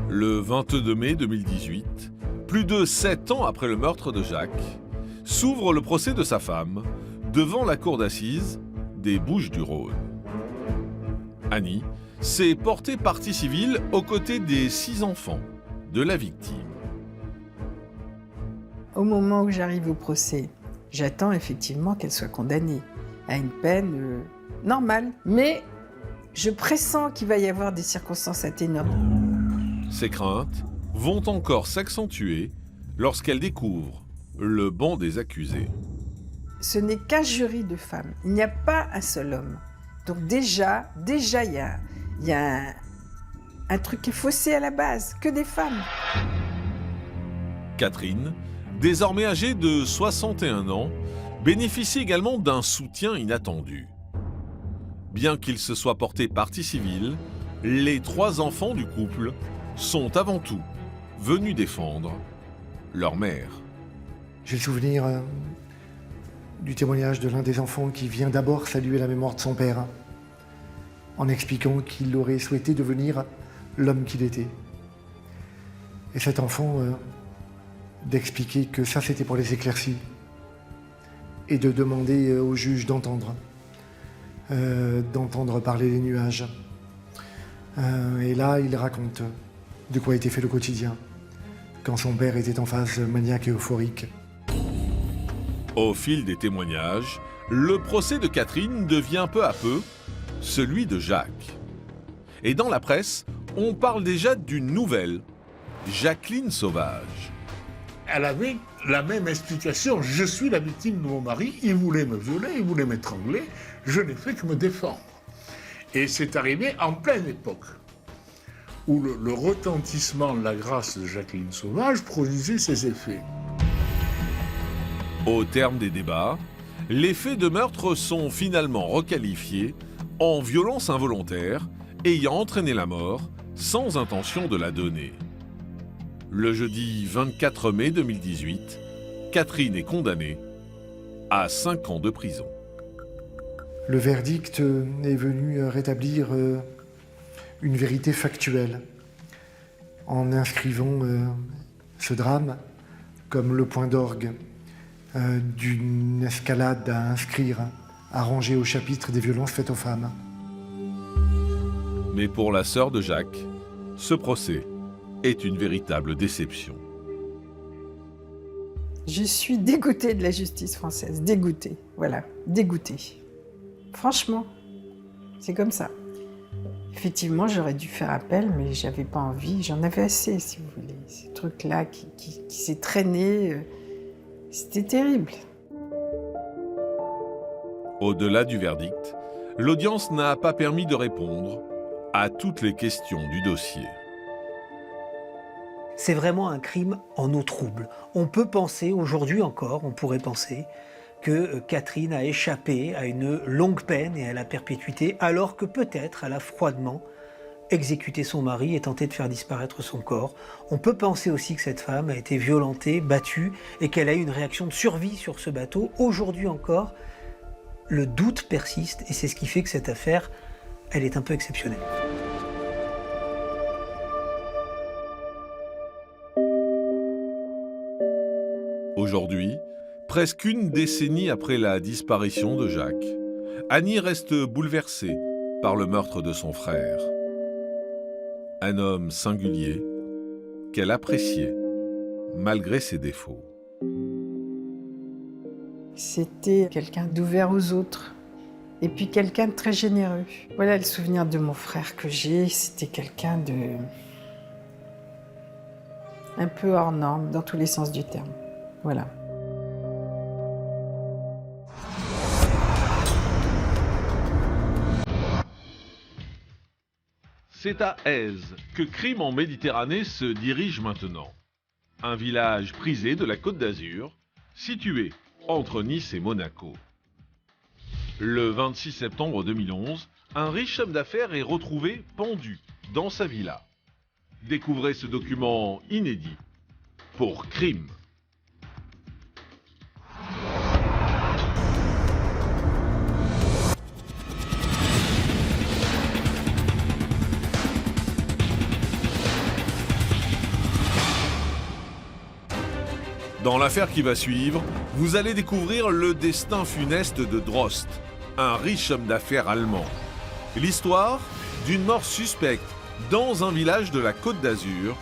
Le 22 mai 2018, plus de 7 ans après le meurtre de Jacques, s'ouvre le procès de sa femme devant la cour d'assises des Bouches-du-Rhône. Annie s'est portée partie civile aux côtés des 6 enfants de la victime. Au moment où j'arrive au procès, j'attends effectivement qu'elle soit condamnée à une peine normale. Mais je pressens qu'il va y avoir des circonstances atténuantes. Ces craintes vont encore s'accentuer lorsqu'elle découvre le banc des accusés. Ce n'est qu'un jury de femmes. Il n'y a pas un seul homme. Donc déjà, il y a un truc qui est faussé à la base, que des femmes. Catherine, désormais âgée de 61 ans, bénéficie également d'un soutien inattendu. Bien qu'il se soit porté partie civile, les 3 enfants du couple sont avant tout venus défendre leur mère. J'ai le souvenir du témoignage de l'un des enfants qui vient d'abord saluer la mémoire de son père, en expliquant qu'il aurait souhaité devenir l'homme qu'il était. Et cet enfant d'expliquer que ça c'était pour les éclaircies, et de demander au juge d'entendre d'entendre parler les nuages. Et là, il raconte de quoi était fait le quotidien, quand son père était en phase maniaque et euphorique. Au fil des témoignages, le procès de Catherine devient peu à peu celui de Jacques. Et dans la presse, on parle déjà d'une nouvelle, Jacqueline Sauvage. Elle avait la même explication. Je suis la victime de mon mari, il voulait me violer, il voulait m'étrangler, je n'ai fait que me défendre. Et c'est arrivé en pleine époque où le retentissement de la grâce de Jacqueline Sauvage produisait ses effets. Au terme des débats, les faits de meurtre sont finalement requalifiés en violence involontaire ayant entraîné la mort sans intention de la donner. Le jeudi 24 mai 2018, Catherine est condamnée à 5 ans de prison. Le verdict est venu rétablir une vérité factuelle en inscrivant ce drame comme le point d'orgue d'une escalade à inscrire, à ranger au chapitre des violences faites aux femmes. Mais pour la sœur de Jacques, ce procès est une véritable déception. Je suis dégoûtée de la justice française, dégoûtée, voilà, dégoûtée. Franchement, c'est comme ça. Effectivement, j'aurais dû faire appel, mais j'avais pas envie, j'en avais assez, si vous voulez. Ces trucs-là qui s'est traîné, c'était terrible. Au-delà du verdict, l'audience n'a pas permis de répondre à toutes les questions du dossier. C'est vraiment un crime en eau trouble. On peut penser, aujourd'hui encore, on pourrait penser que Catherine a échappé à une longue peine et à la perpétuité, alors que peut-être elle a froidement exécuté son mari et tenté de faire disparaître son corps. On peut penser aussi que cette femme a été violentée, battue, et qu'elle a eu une réaction de survie sur ce bateau. Aujourd'hui encore, le doute persiste, et c'est ce qui fait que cette affaire, elle est un peu exceptionnelle. Aujourd'hui, presque une décennie après la disparition de Jacques, Annie reste bouleversée par le meurtre de son frère. Un homme singulier qu'elle appréciait malgré ses défauts. C'était quelqu'un d'ouvert aux autres et puis quelqu'un de très généreux. Voilà le souvenir de mon frère que j'ai, c'était quelqu'un de un peu hors norme dans tous les sens du terme. Voilà. C'est à Èze que Crime en Méditerranée se dirige maintenant. Un village prisé de la Côte d'Azur, situé entre Nice et Monaco. Le 26 septembre 2011, un riche homme d'affaires est retrouvé pendu dans sa villa. Découvrez ce document inédit pour Crime. Dans l'affaire qui va suivre, vous allez découvrir le destin funeste de Drost, un riche homme d'affaires allemand. L'histoire d'une mort suspecte dans un village de la Côte d'Azur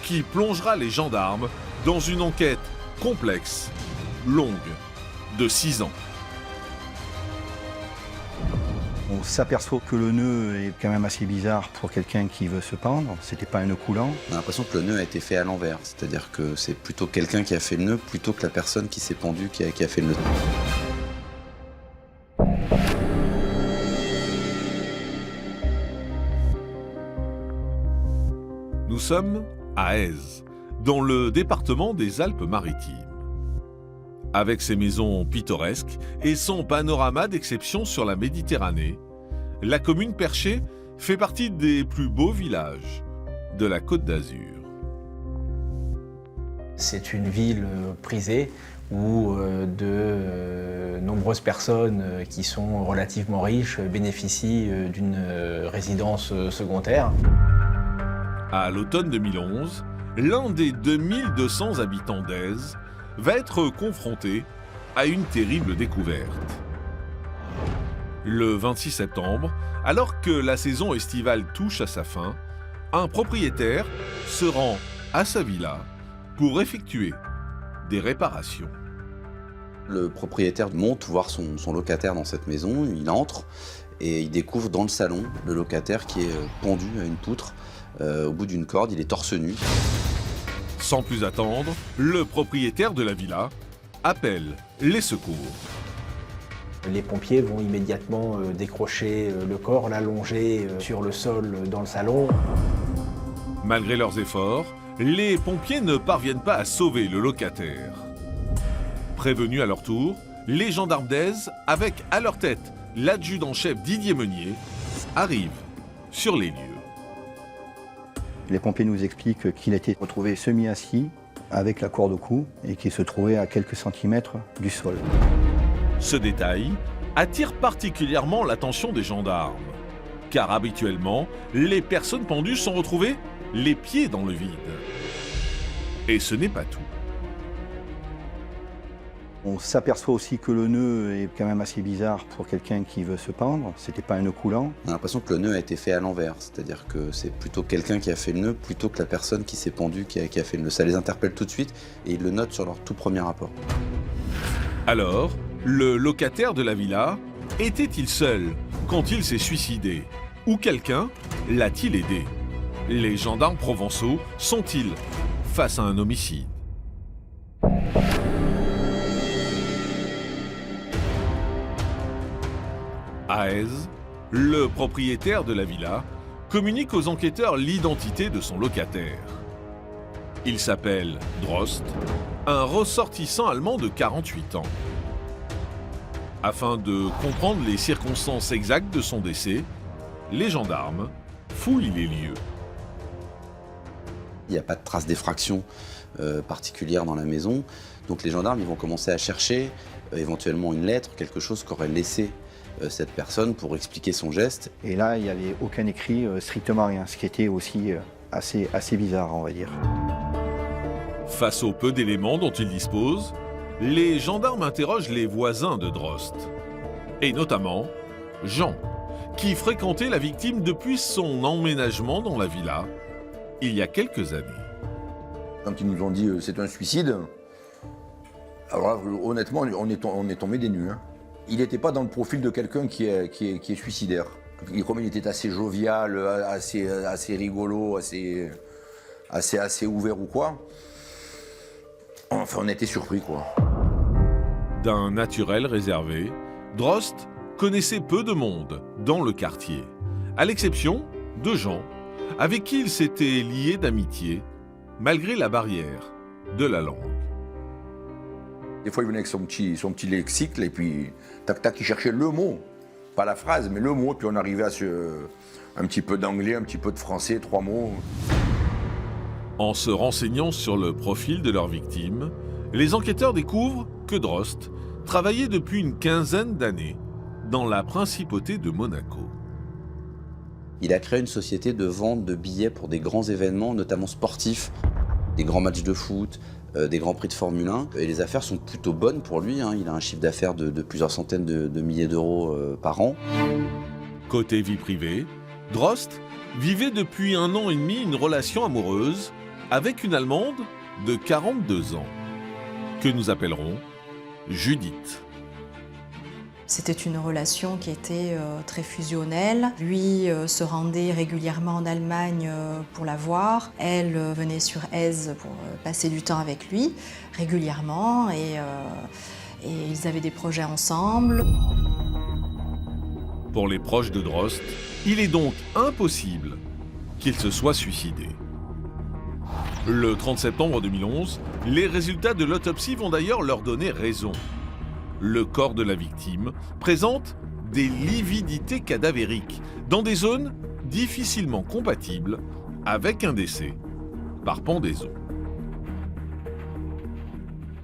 qui plongera les gendarmes dans une enquête complexe, longue, de 6 ans. On s'aperçoit que le nœud est quand même assez bizarre pour quelqu'un qui veut se pendre. C'était pas un nœud coulant. On a l'impression que le nœud a été fait à l'envers. C'est-à-dire que c'est plutôt quelqu'un qui a fait le nœud plutôt que la personne qui s'est pendue qui a fait le nœud. Nous sommes à Èze, dans le département des Alpes-Maritimes. Avec ses maisons pittoresques et son panorama d'exception sur la Méditerranée, la commune perchée fait partie des plus beaux villages de la Côte d'Azur. C'est une ville prisée où de nombreuses personnes qui sont relativement riches bénéficient d'une résidence secondaire. À l'automne 2011, l'un des 2200 habitants d'Èze va être confronté à une terrible découverte. Le 26 septembre, alors que la saison estivale touche à sa fin, un propriétaire se rend à sa villa pour effectuer des réparations. Le propriétaire monte voir son locataire dans cette maison, il entre et il découvre dans le salon le locataire qui est pendu à une poutre. Au bout d'une corde, il est torse nu. Sans plus attendre, le propriétaire de la villa appelle les secours. Les pompiers vont immédiatement décrocher le corps, l'allonger sur le sol dans le salon. Malgré leurs efforts, les pompiers ne parviennent pas à sauver le locataire. Prévenus à leur tour, les gendarmes d'Aise, avec à leur tête l'adjudant-chef Didier Meunier, arrivent sur les lieux. Les pompiers nous expliquent qu'il a été retrouvé semi-assis avec la corde au cou et qu'il se trouvait à quelques centimètres du sol. Ce détail attire particulièrement l'attention des gendarmes, car habituellement, les personnes pendues sont retrouvées les pieds dans le vide. Et ce n'est pas tout. On s'aperçoit aussi que le nœud est quand même assez bizarre pour quelqu'un qui veut se pendre. C'était pas un nœud coulant. On a l'impression que le nœud a été fait à l'envers, c'est-à-dire que c'est plutôt quelqu'un qui a fait le nœud plutôt que la personne qui s'est pendue qui a fait le nœud. Ça les interpelle tout de suite et ils le notent sur leur tout premier rapport. Alors, le locataire de la villa était-il seul quand il s'est suicidé? Ou quelqu'un l'a-t-il aidé? Les gendarmes provençaux sont-ils face à un homicide? À Aise, le propriétaire de la villa communique aux enquêteurs l'identité de son locataire. Il s'appelle Drost, un ressortissant allemand de 48 ans. Afin de comprendre les circonstances exactes de son décès, les gendarmes fouillent les lieux. Il n'y a pas de trace d'effraction particulière dans la maison, donc les gendarmes ils vont commencer à chercher éventuellement une lettre, quelque chose qu'aurait laissé cette personne pour expliquer son geste. Et là, il n'y avait aucun écrit, strictement rien, ce qui était aussi assez bizarre, on va dire. Face au peu d'éléments dont ils disposent, les gendarmes interrogent les voisins de Drost. Et notamment Jean, qui fréquentait la victime depuis son emménagement dans la villa, il y a quelques années. Quand ils nous ont dit c'est un suicide, alors là, honnêtement, on est tombé des nues. Hein. Il n'était pas dans le profil de quelqu'un qui est suicidaire. Comme il était assez jovial, assez rigolo, assez ouvert ou quoi, enfin on était surpris quoi. D'un naturel réservé, Drost connaissait peu de monde dans le quartier, à l'exception de Jean, avec qui il s'était lié d'amitié, malgré la barrière de la langue. Des fois, il venait avec son petit lexique, et puis, tac, il cherchait le mot. Pas la phrase, mais le mot, puis on arrivait à un petit peu d'anglais, un petit peu de français, 3 mots. En se renseignant sur le profil de leur victime, les enquêteurs découvrent que Drost travaillait depuis une quinzaine d'années dans la principauté de Monaco. Il a créé une société de vente de billets pour des grands événements, notamment sportifs, des grands matchs de foot, des grands prix de Formule 1. Et les affaires sont plutôt bonnes pour lui. Hein. Il a un chiffre d'affaires de plusieurs centaines de milliers d'euros par an. Côté vie privée, Drost vivait depuis 1 an et demi une relation amoureuse avec une Allemande de 42 ans, que nous appellerons Judith. C'était une relation qui était très fusionnelle. Lui se rendait régulièrement en Allemagne pour la voir. Elle venait sur Aise pour passer du temps avec lui régulièrement et ils avaient des projets ensemble. Pour les proches de Drost, il est donc impossible qu'il se soit suicidé. Le 30 septembre 2011, les résultats de l'autopsie vont d'ailleurs leur donner raison. Le corps de la victime présente des lividités cadavériques dans des zones difficilement compatibles avec un décès par pendaison.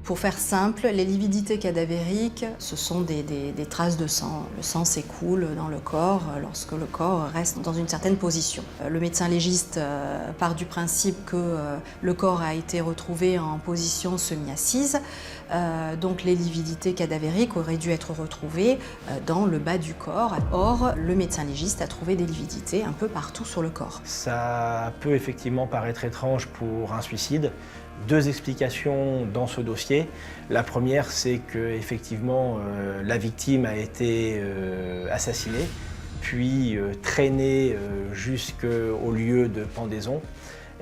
Pour faire simple, les lividités cadavériques, ce sont des traces de sang. Le sang s'écoule dans le corps lorsque le corps reste dans une certaine position. Le médecin légiste part du principe que le corps a été retrouvé en position semi-assise, donc les lividités cadavériques auraient dû être retrouvées dans le bas du corps. Or, le médecin légiste a trouvé des lividités un peu partout sur le corps. Ça peut effectivement paraître étrange pour un suicide. Deux explications dans ce dossier. La première, c'est que effectivement la victime a été assassinée, puis traînée jusqu'au lieu de pendaison.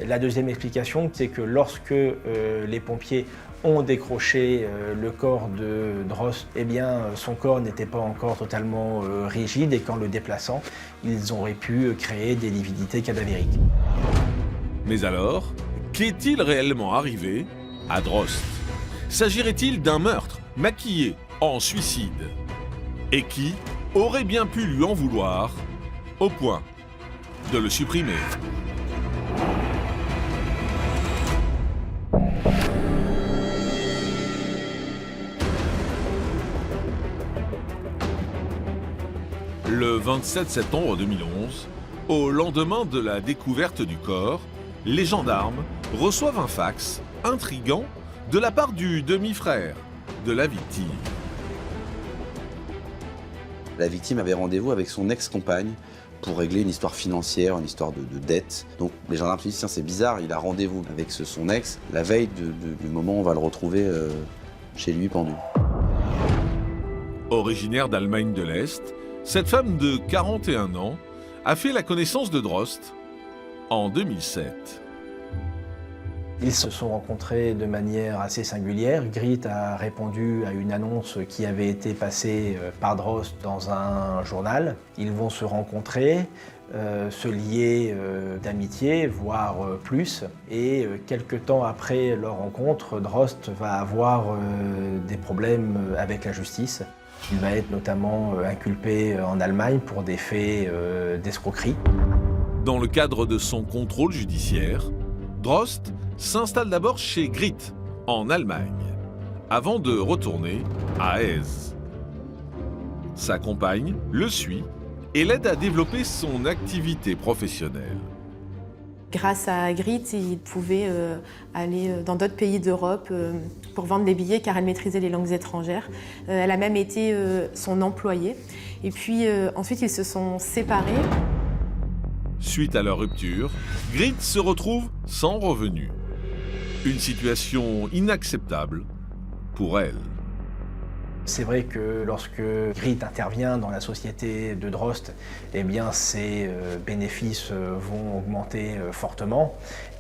La deuxième explication, c'est que lorsque les pompiers ont décroché le corps de Drost, eh bien, son corps n'était pas encore totalement rigide et qu'en le déplaçant, ils auraient pu créer des lividités cadavériques. Mais alors, qu'est-il réellement arrivé à Drost? S'agirait-il d'un meurtre maquillé en suicide? Et qui aurait bien pu lui en vouloir au point de le supprimer? Le 27 septembre 2011, au lendemain de la découverte du corps, les gendarmes reçoivent un fax intrigant de la part du demi-frère de la victime. La victime avait rendez-vous avec son ex-compagne pour régler une histoire financière, une histoire de dette. Donc les gendarmes se disent, tiens, c'est bizarre, il a rendez-vous avec son ex la veille du moment où on va le retrouver chez lui pendu. Originaire d'Allemagne de l'Est, cette femme de 41 ans a fait la connaissance de Drost en 2007. Ils se sont rencontrés de manière assez singulière. Grit a répondu à une annonce qui avait été passée par Drost dans un journal. Ils vont se rencontrer, se lier d'amitié, voire plus. Et quelques temps après leur rencontre, Drost va avoir des problèmes avec la justice. Il va être notamment inculpé en Allemagne pour des faits d'escroquerie. Dans le cadre de son contrôle judiciaire, Drost s'installe d'abord chez Grit, en Allemagne, avant de retourner à Aise. Sa compagne le suit et l'aide à développer son activité professionnelle. Grâce à Grit, il pouvait aller dans d'autres pays d'Europe pour vendre des billets car elle maîtrisait les langues étrangères. Elle a même été son employée. Et puis ensuite, ils se sont séparés. Suite à leur rupture, Grit se retrouve sans revenu. Une situation inacceptable pour elle. C'est vrai que lorsque Grit intervient dans la société de Drost, eh bien ses bénéfices vont augmenter fortement.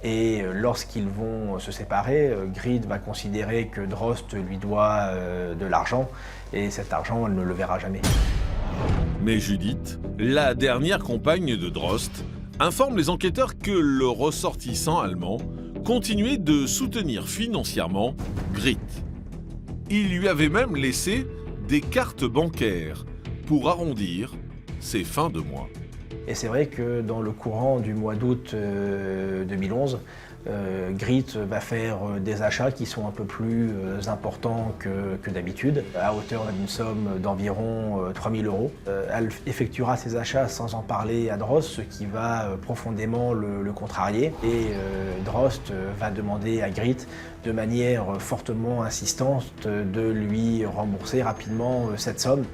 Et lorsqu'ils vont se séparer, Grit va considérer que Drost lui doit de l'argent et cet argent, elle ne le verra jamais. Mais Judith, la dernière compagne de Drost, informe les enquêteurs que le ressortissant allemand continuait de soutenir financièrement Grit. Il lui avait même laissé des cartes bancaires pour arrondir ses fins de mois. Et c'est vrai que dans le courant du mois d'août 2011, Grit va faire des achats qui sont un peu plus importants que d'habitude, à hauteur d'une somme d'environ 3 000 €. Elle effectuera ses achats sans en parler à Drost, ce qui va profondément le contrarier. Et Drost va demander à Grit, de manière fortement insistante, de lui rembourser rapidement cette somme.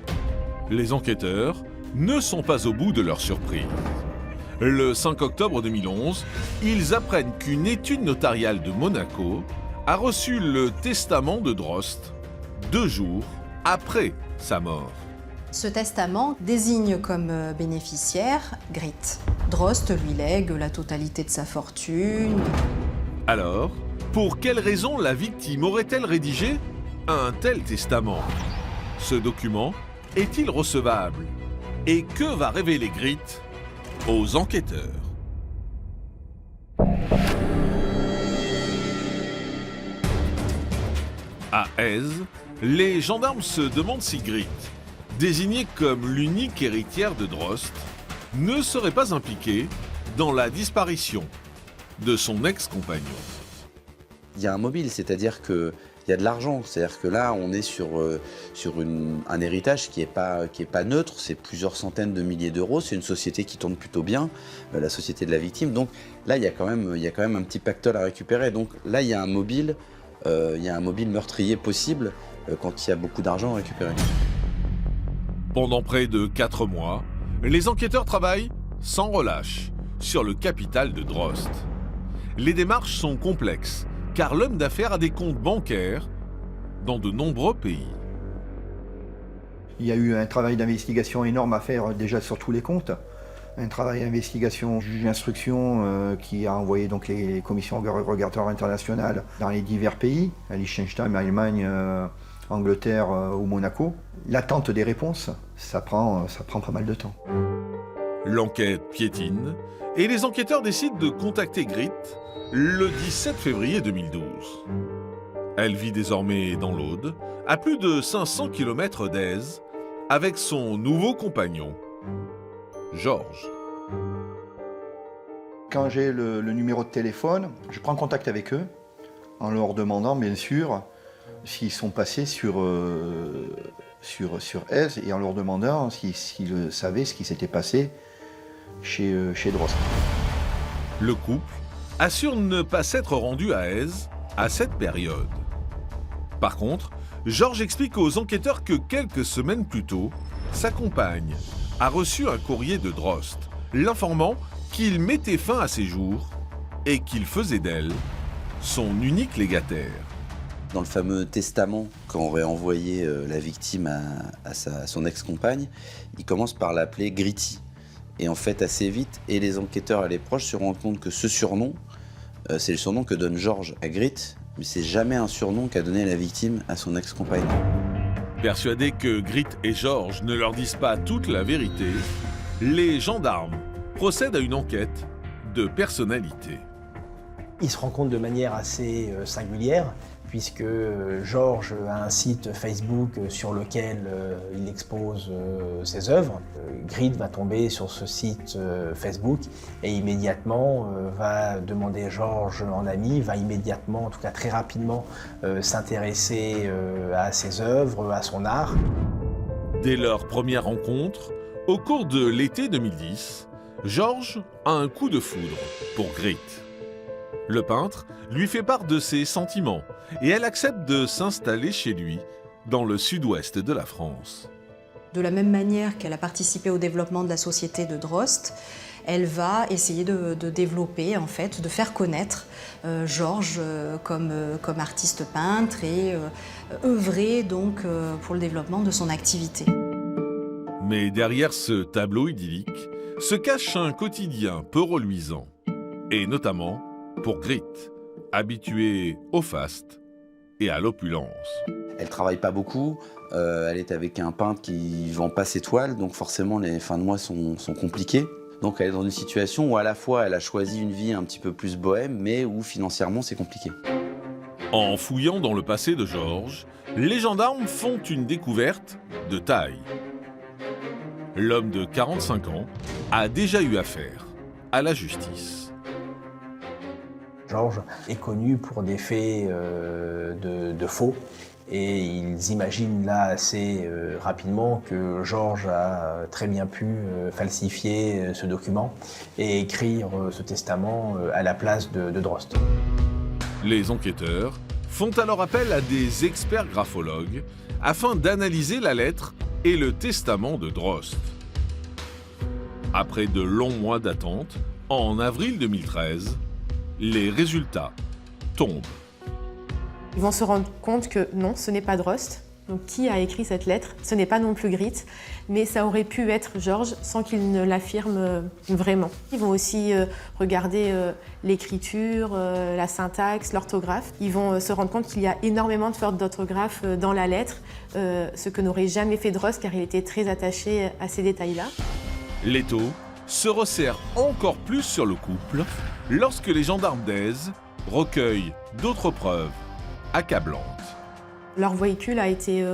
Les enquêteurs ne sont pas au bout de leur surprise. Le 5 octobre 2011, ils apprennent qu'une étude notariale de Monaco a reçu le testament de Drost 2 jours après sa mort. Ce testament désigne comme bénéficiaire Grit. Drost lui lègue la totalité de sa fortune. Alors, pour quelle raison la victime aurait-elle rédigé un tel testament? Ce document est-il recevable? Et que va révéler Grit aux enquêteurs? À Aise, les gendarmes se demandent si Grit, désignée comme l'unique héritière de Drost, ne serait pas impliquée dans la disparition de son ex-compagnon. Il y a un mobile, c'est-à-dire que il y a de l'argent. C'est-à-dire que là, on est sur un héritage qui est pas neutre. C'est plusieurs centaines de milliers d'euros. C'est une société qui tourne plutôt bien, la société de la victime. Donc là, il y a quand même un petit pactole à récupérer. Donc là, il y a un mobile meurtrier possible quand il y a beaucoup d'argent à récupérer. Pendant près de 4 mois, les enquêteurs travaillent sans relâche sur le capital de Drost. Les démarches sont complexes, car l'homme d'affaires a des comptes bancaires dans de nombreux pays. Il y a eu un travail d'investigation énorme à faire déjà sur tous les comptes. Un travail d'investigation juge d'instruction qui a envoyé donc les commissions régulatoires internationales dans les divers pays, à Liechtenstein, Allemagne, Angleterre ou Monaco. L'attente des réponses, ça prend pas mal de temps. L'enquête piétine et les enquêteurs décident de contacter Grit le 17 février 2012. Elle vit désormais dans l'Aude, à plus de 500 km d'Aise, avec son nouveau compagnon, Georges. Quand j'ai le numéro de téléphone, je prends contact avec eux en leur demandant bien sûr s'ils sont passés sur Aise et en leur demandant s'ils savaient ce qui s'était passé chez Drost. Le couple assure ne pas s'être rendu à Aise à cette période. Par contre, Georges explique aux enquêteurs que quelques semaines plus tôt, sa compagne a reçu un courrier de Drost, l'informant qu'il mettait fin à ses jours et qu'il faisait d'elle son unique légataire. Dans le fameux testament qu'aurait envoyé la victime à son ex-compagne, il commence par l'appeler Gritty. Et en fait, assez vite, et les enquêteurs et les proches se rendent compte que ce surnom, c'est le surnom que donne Georges à Grit, mais c'est jamais un surnom qu'a donné la victime à son ex-compagne. Persuadés que Grit et Georges ne leur disent pas toute la vérité, les gendarmes procèdent à une enquête de personnalité. Il se rend compte de manière assez singulière, puisque Georges a un site Facebook sur lequel il expose ses œuvres. Grit va tomber sur ce site Facebook et immédiatement va demander Georges en ami, va immédiatement, en tout cas très rapidement, s'intéresser à ses œuvres, à son art. Dès leur première rencontre, au cours de l'été 2010, Georges a un coup de foudre pour Grit. Le peintre lui fait part de ses sentiments et elle accepte de s'installer chez lui, dans le sud-ouest de la France. De la même manière qu'elle a participé au développement de la société de Drost, elle va essayer de développer, en fait, de faire connaître Georges comme artiste peintre et œuvrer donc pour le développement de son activité. Mais derrière ce tableau idyllique se cache un quotidien peu reluisant, et notamment pour Grit, habituée au faste et à l'opulence. Elle travaille pas beaucoup, elle est avec un peintre qui vend pas ses toiles, donc forcément les fins de mois sont compliquées. Donc elle est dans une situation où à la fois elle a choisi une vie un petit peu plus bohème, mais où financièrement c'est compliqué. En fouillant dans le passé de Georges, les gendarmes font une découverte de taille. L'homme de 45 ans a déjà eu affaire à la justice. Georges est connu pour des faits de faux et ils imaginent là assez rapidement que Georges a très bien pu falsifier ce document et écrire ce testament à la place de Drost. Les enquêteurs font alors appel à des experts graphologues afin d'analyser la lettre et le testament de Drost. Après de longs mois d'attente, en avril 2013, les résultats tombent. Ils vont se rendre compte que non, ce n'est pas Drost. Donc qui a écrit cette lettre? Ce n'est pas non plus Grit, mais ça aurait pu être Georges sans qu'il ne l'affirme vraiment. Ils vont aussi regarder l'écriture, la syntaxe, l'orthographe. Ils vont se rendre compte qu'il y a énormément de fautes d'orthographe dans la lettre, ce que n'aurait jamais fait Drost car il était très attaché à ces détails-là. L'étau se resserre encore plus sur le couple lorsque les gendarmes d'Aise recueillent d'autres preuves accablantes. Leur véhicule a été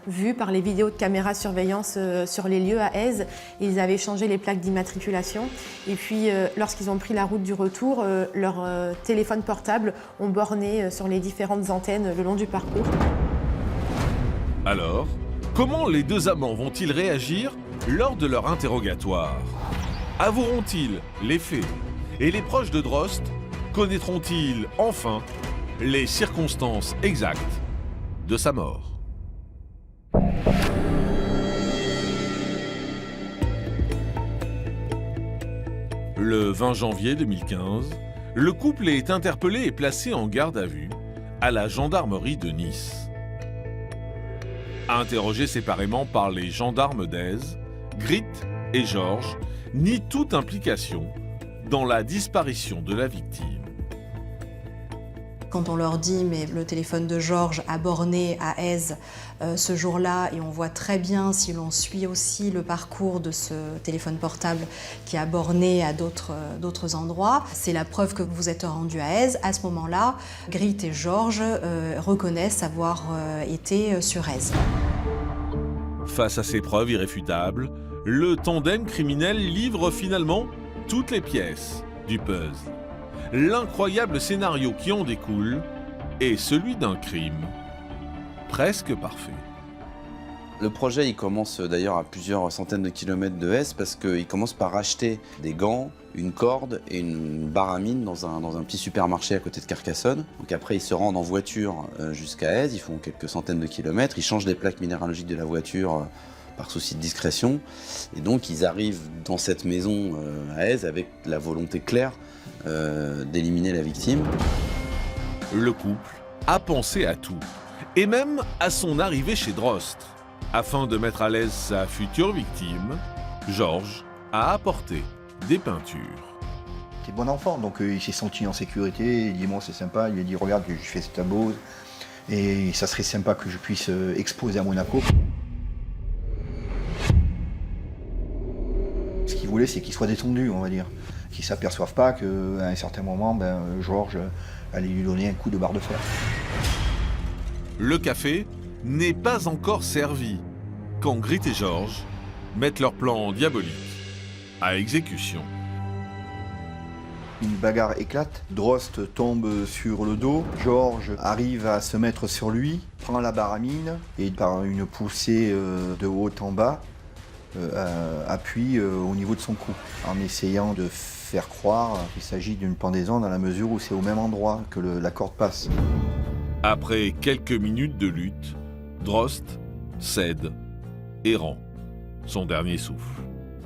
vu par les vidéos de caméras surveillance sur les lieux à Aise. Ils avaient changé les plaques d'immatriculation. Et puis, lorsqu'ils ont pris la route du retour, leurs téléphones portables ont borné sur les différentes antennes le long du parcours. Alors, comment les deux amants vont-ils réagir lors de leur interrogatoire? Avoueront-ils les faits? Et les proches de Drost connaîtront-ils enfin les circonstances exactes de sa mort? Le 20 janvier 2015, le couple est interpellé et placé en garde à vue à la gendarmerie de Nice. Interrogés séparément par les gendarmes d'Aise, Grit et Georges nient toute implication dans la disparition de la victime. Quand on leur dit « mais le téléphone de Georges a borné à Aise ce jour-là » et on voit très bien, si l'on suit aussi le parcours de ce téléphone portable qui a borné à d'autres endroits, c'est la preuve que vous êtes rendu à Aise. À ce moment-là, Grit et Georges reconnaissent avoir été sur Aise. Face à ces preuves irréfutables, le tandem criminel livre finalement toutes les pièces du puzzle. L'incroyable scénario qui en découle est celui d'un crime presque parfait. Le projet, il commence d'ailleurs à plusieurs centaines de kilomètres de Aise parce qu'il commence par acheter des gants, une corde et une baramine dans un petit supermarché à côté de Carcassonne. Donc après, ils se rendent en voiture jusqu'à Aise, ils font quelques centaines de kilomètres, ils changent les plaques minéralogiques de la voiture par souci de discrétion. Et donc, ils arrivent dans cette maison à Aise avec la volonté claire d'éliminer la victime. Le couple a pensé à tout, et même à son arrivée chez Drost. Afin de mettre à l'aise sa future victime, Georges a apporté des peintures. T'es bon enfant, donc il s'est senti en sécurité, il dit moi c'est sympa, il a dit regarde je fais ce tableau et ça serait sympa que je puisse exposer à Monaco. Ce qu'il voulait c'est qu'il soit détendu, on va dire, qu'il ne s'aperçoive pas qu'à un certain moment, Georges allait lui donner un coup de barre de fer. Le café n'est pas encore servi quand Grit et Georges mettent leur plan diabolique à exécution. Une bagarre éclate, Drost tombe sur le dos, Georges arrive à se mettre sur lui, prend la baramine et par une poussée de haut en bas, appuie au niveau de son cou, en essayant de faire croire qu'il s'agit d'une pendaison dans la mesure où c'est au même endroit que la corde passe. Après quelques minutes de lutte, Drost cède et rend son dernier souffle.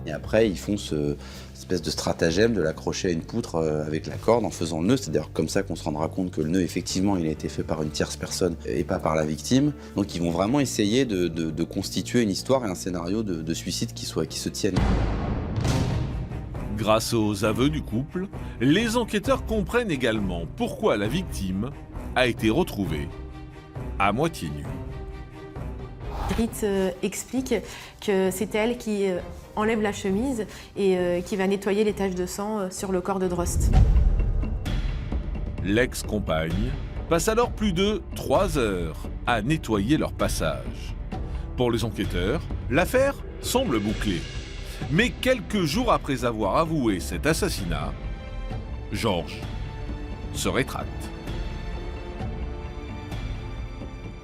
Et après, ils font cette espèce de stratagème de l'accrocher à une poutre avec la corde en faisant le nœud. C'est d'ailleurs comme ça qu'on se rendra compte que le nœud, effectivement, il a été fait par une tierce personne et pas par la victime. Donc ils vont vraiment essayer de constituer une histoire et un scénario de suicide qui se tiennent. Grâce aux aveux du couple, les enquêteurs comprennent également pourquoi la victime a été retrouvée à moitié nue. Grit explique que c'est elle qui enlève la chemise et qui va nettoyer les taches de sang sur le corps de Drost. L'ex-compagne passe alors plus de 3 heures à nettoyer leur passage. Pour les enquêteurs, l'affaire semble bouclée. Mais quelques jours après avoir avoué cet assassinat, Georges se rétracte.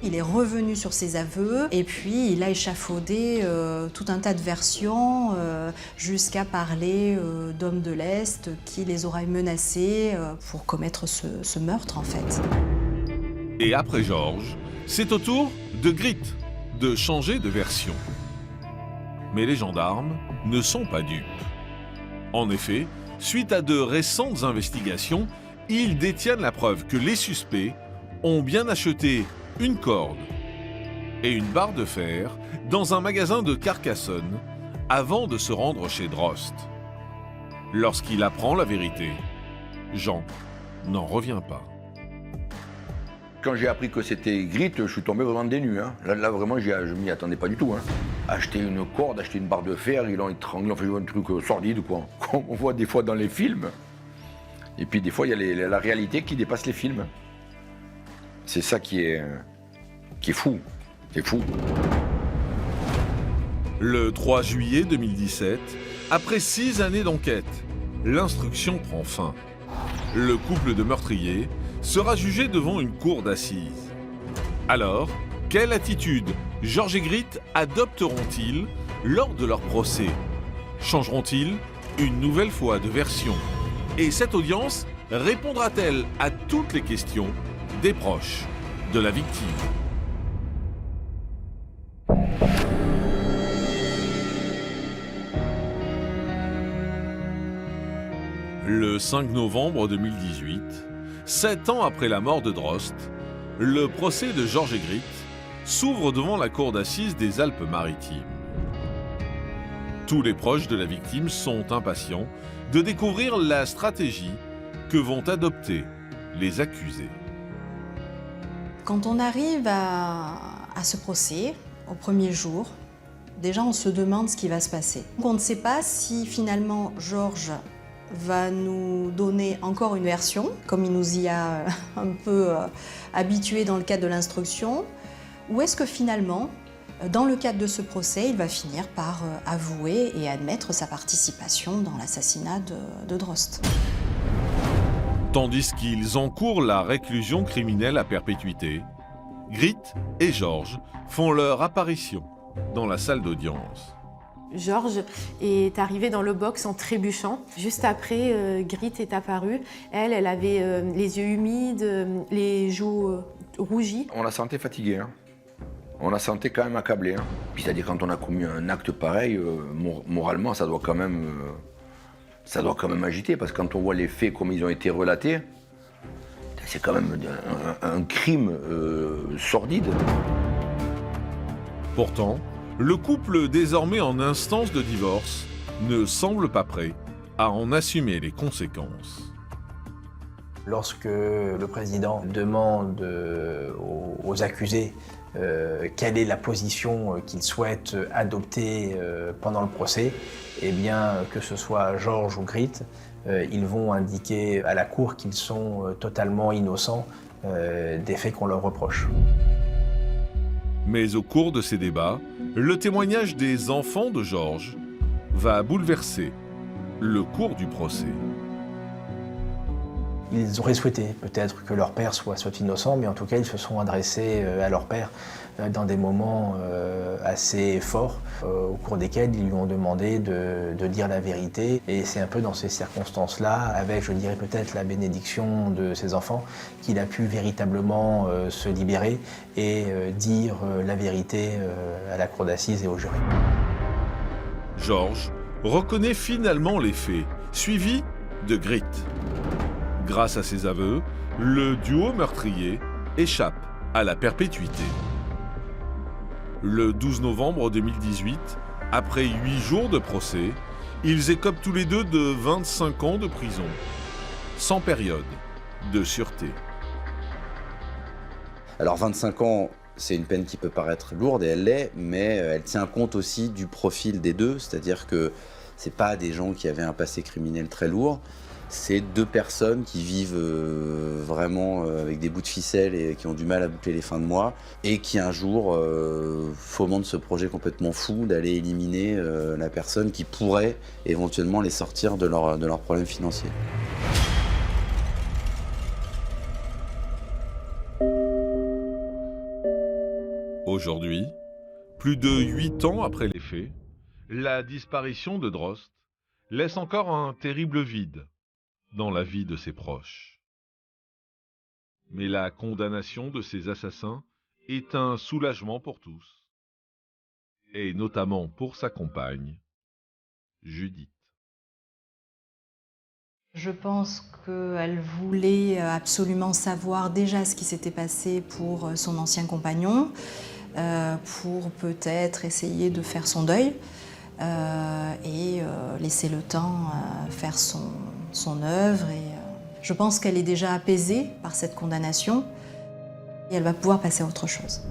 Il est revenu sur ses aveux et puis il a échafaudé tout un tas de versions jusqu'à parler d'hommes de l'Est qui les auraient menacés pour commettre ce meurtre en fait. Et après Georges, c'est au tour de Grit de changer de version. Mais les gendarmes ne sont pas dupes. En effet, suite à de récentes investigations, ils détiennent la preuve que les suspects ont bien acheté une corde et une barre de fer dans un magasin de Carcassonne avant de se rendre chez Drost. Lorsqu'il apprend la vérité, Jean n'en revient pas. Quand j'ai appris que c'était Grit, je suis tombé vraiment des nues. Hein. Là, vraiment, je ne m'y attendais pas du tout. Hein. Acheter une corde, acheter une barre de fer, ils l'ont étranglé, on fait un truc sordide, quoi. Comme on voit des fois dans les films. Et puis des fois, il y a la réalité qui dépasse les films. C'est ça qui est qui est fou. C'est fou. Le 3 juillet 2017, après 6 années d'enquête, l'instruction prend fin. Le couple de meurtriers sera jugé devant une cour d'assises. Alors, quelle attitude Georges et Gritt adopteront-ils lors de leur procès? Changeront-ils une nouvelle fois de version? Et cette audience répondra-t-elle à toutes les questions des proches de la victime? Le 5 novembre 2018, 7 ans après la mort de Drost, le procès de Georges et Gritt s'ouvre devant la cour d'assises des Alpes-Maritimes. Tous les proches de la victime sont impatients de découvrir la stratégie que vont adopter les accusés. Quand on arrive à ce procès, au premier jour, déjà on se demande ce qui va se passer. On ne sait pas si finalement Georges va nous donner encore une version, comme il nous y a un peu habitués dans le cadre de l'instruction, ou est-ce que finalement, dans le cadre de ce procès, il va finir par avouer et admettre sa participation dans l'assassinat de Drost. Tandis qu'ils encourent la réclusion criminelle à perpétuité, Gritt et Georges font leur apparition dans la salle d'audience. Georges est arrivé dans le box en trébuchant. Juste après, Gritt est apparue. Elle avait les yeux humides, les joues rougies. On la sentait fatiguée, hein. On la sentait quand même accablée. Hein. Puis c'est-à-dire quand on a commis un acte pareil, moralement, ça doit quand même agiter, parce que quand on voit les faits comme ils ont été relatés, c'est quand même un crime sordide. Pourtant, le couple désormais en instance de divorce ne semble pas prêt à en assumer les conséquences. Lorsque le président demande aux accusés quelle est la position qu'ils souhaitent adopter pendant le procès, eh bien, que ce soit Georges ou Gritt, ils vont indiquer à la cour qu'ils sont totalement innocents des faits qu'on leur reproche. Mais au cours de ces débats, le témoignage des enfants de Georges va bouleverser le cours du procès. Ils auraient souhaité peut-être que leur père soit innocent, mais en tout cas ils se sont adressés à leur père dans des moments assez forts, au cours desquels ils lui ont demandé de dire la vérité. Et c'est un peu dans ces circonstances-là, avec je dirais peut-être la bénédiction de ses enfants, qu'il a pu véritablement se libérer et dire la vérité à la cour d'assises et au jury. Georges reconnaît finalement les faits, suivi de Gritt. Grâce à ses aveux, le duo meurtrier échappe à la perpétuité. Le 12 novembre 2018, après 8 jours de procès, ils écopent tous les deux de 25 ans de prison, sans période de sûreté. Alors 25 ans, c'est une peine qui peut paraître lourde, et elle l'est, mais elle tient compte aussi du profil des deux, c'est-à-dire que c'est pas des gens qui avaient un passé criminel très lourd. C'est deux personnes qui vivent vraiment avec des bouts de ficelle et qui ont du mal à boucler les fins de mois et qui un jour fomentent ce projet complètement fou d'aller éliminer la personne qui pourrait éventuellement les sortir de leurs problèmes financiers. Aujourd'hui, plus de 8 ans après les faits, la disparition de Drost laisse encore un terrible vide dans la vie de ses proches. Mais la condamnation de ces assassins est un soulagement pour tous, et notamment pour sa compagne, Judith. Je pense qu'elle voulait absolument savoir déjà ce qui s'était passé pour son ancien compagnon, pour peut-être essayer de faire son deuil et laisser le temps faire son œuvre. Et, je pense qu'elle est déjà apaisée par cette condamnation et elle va pouvoir passer à autre chose.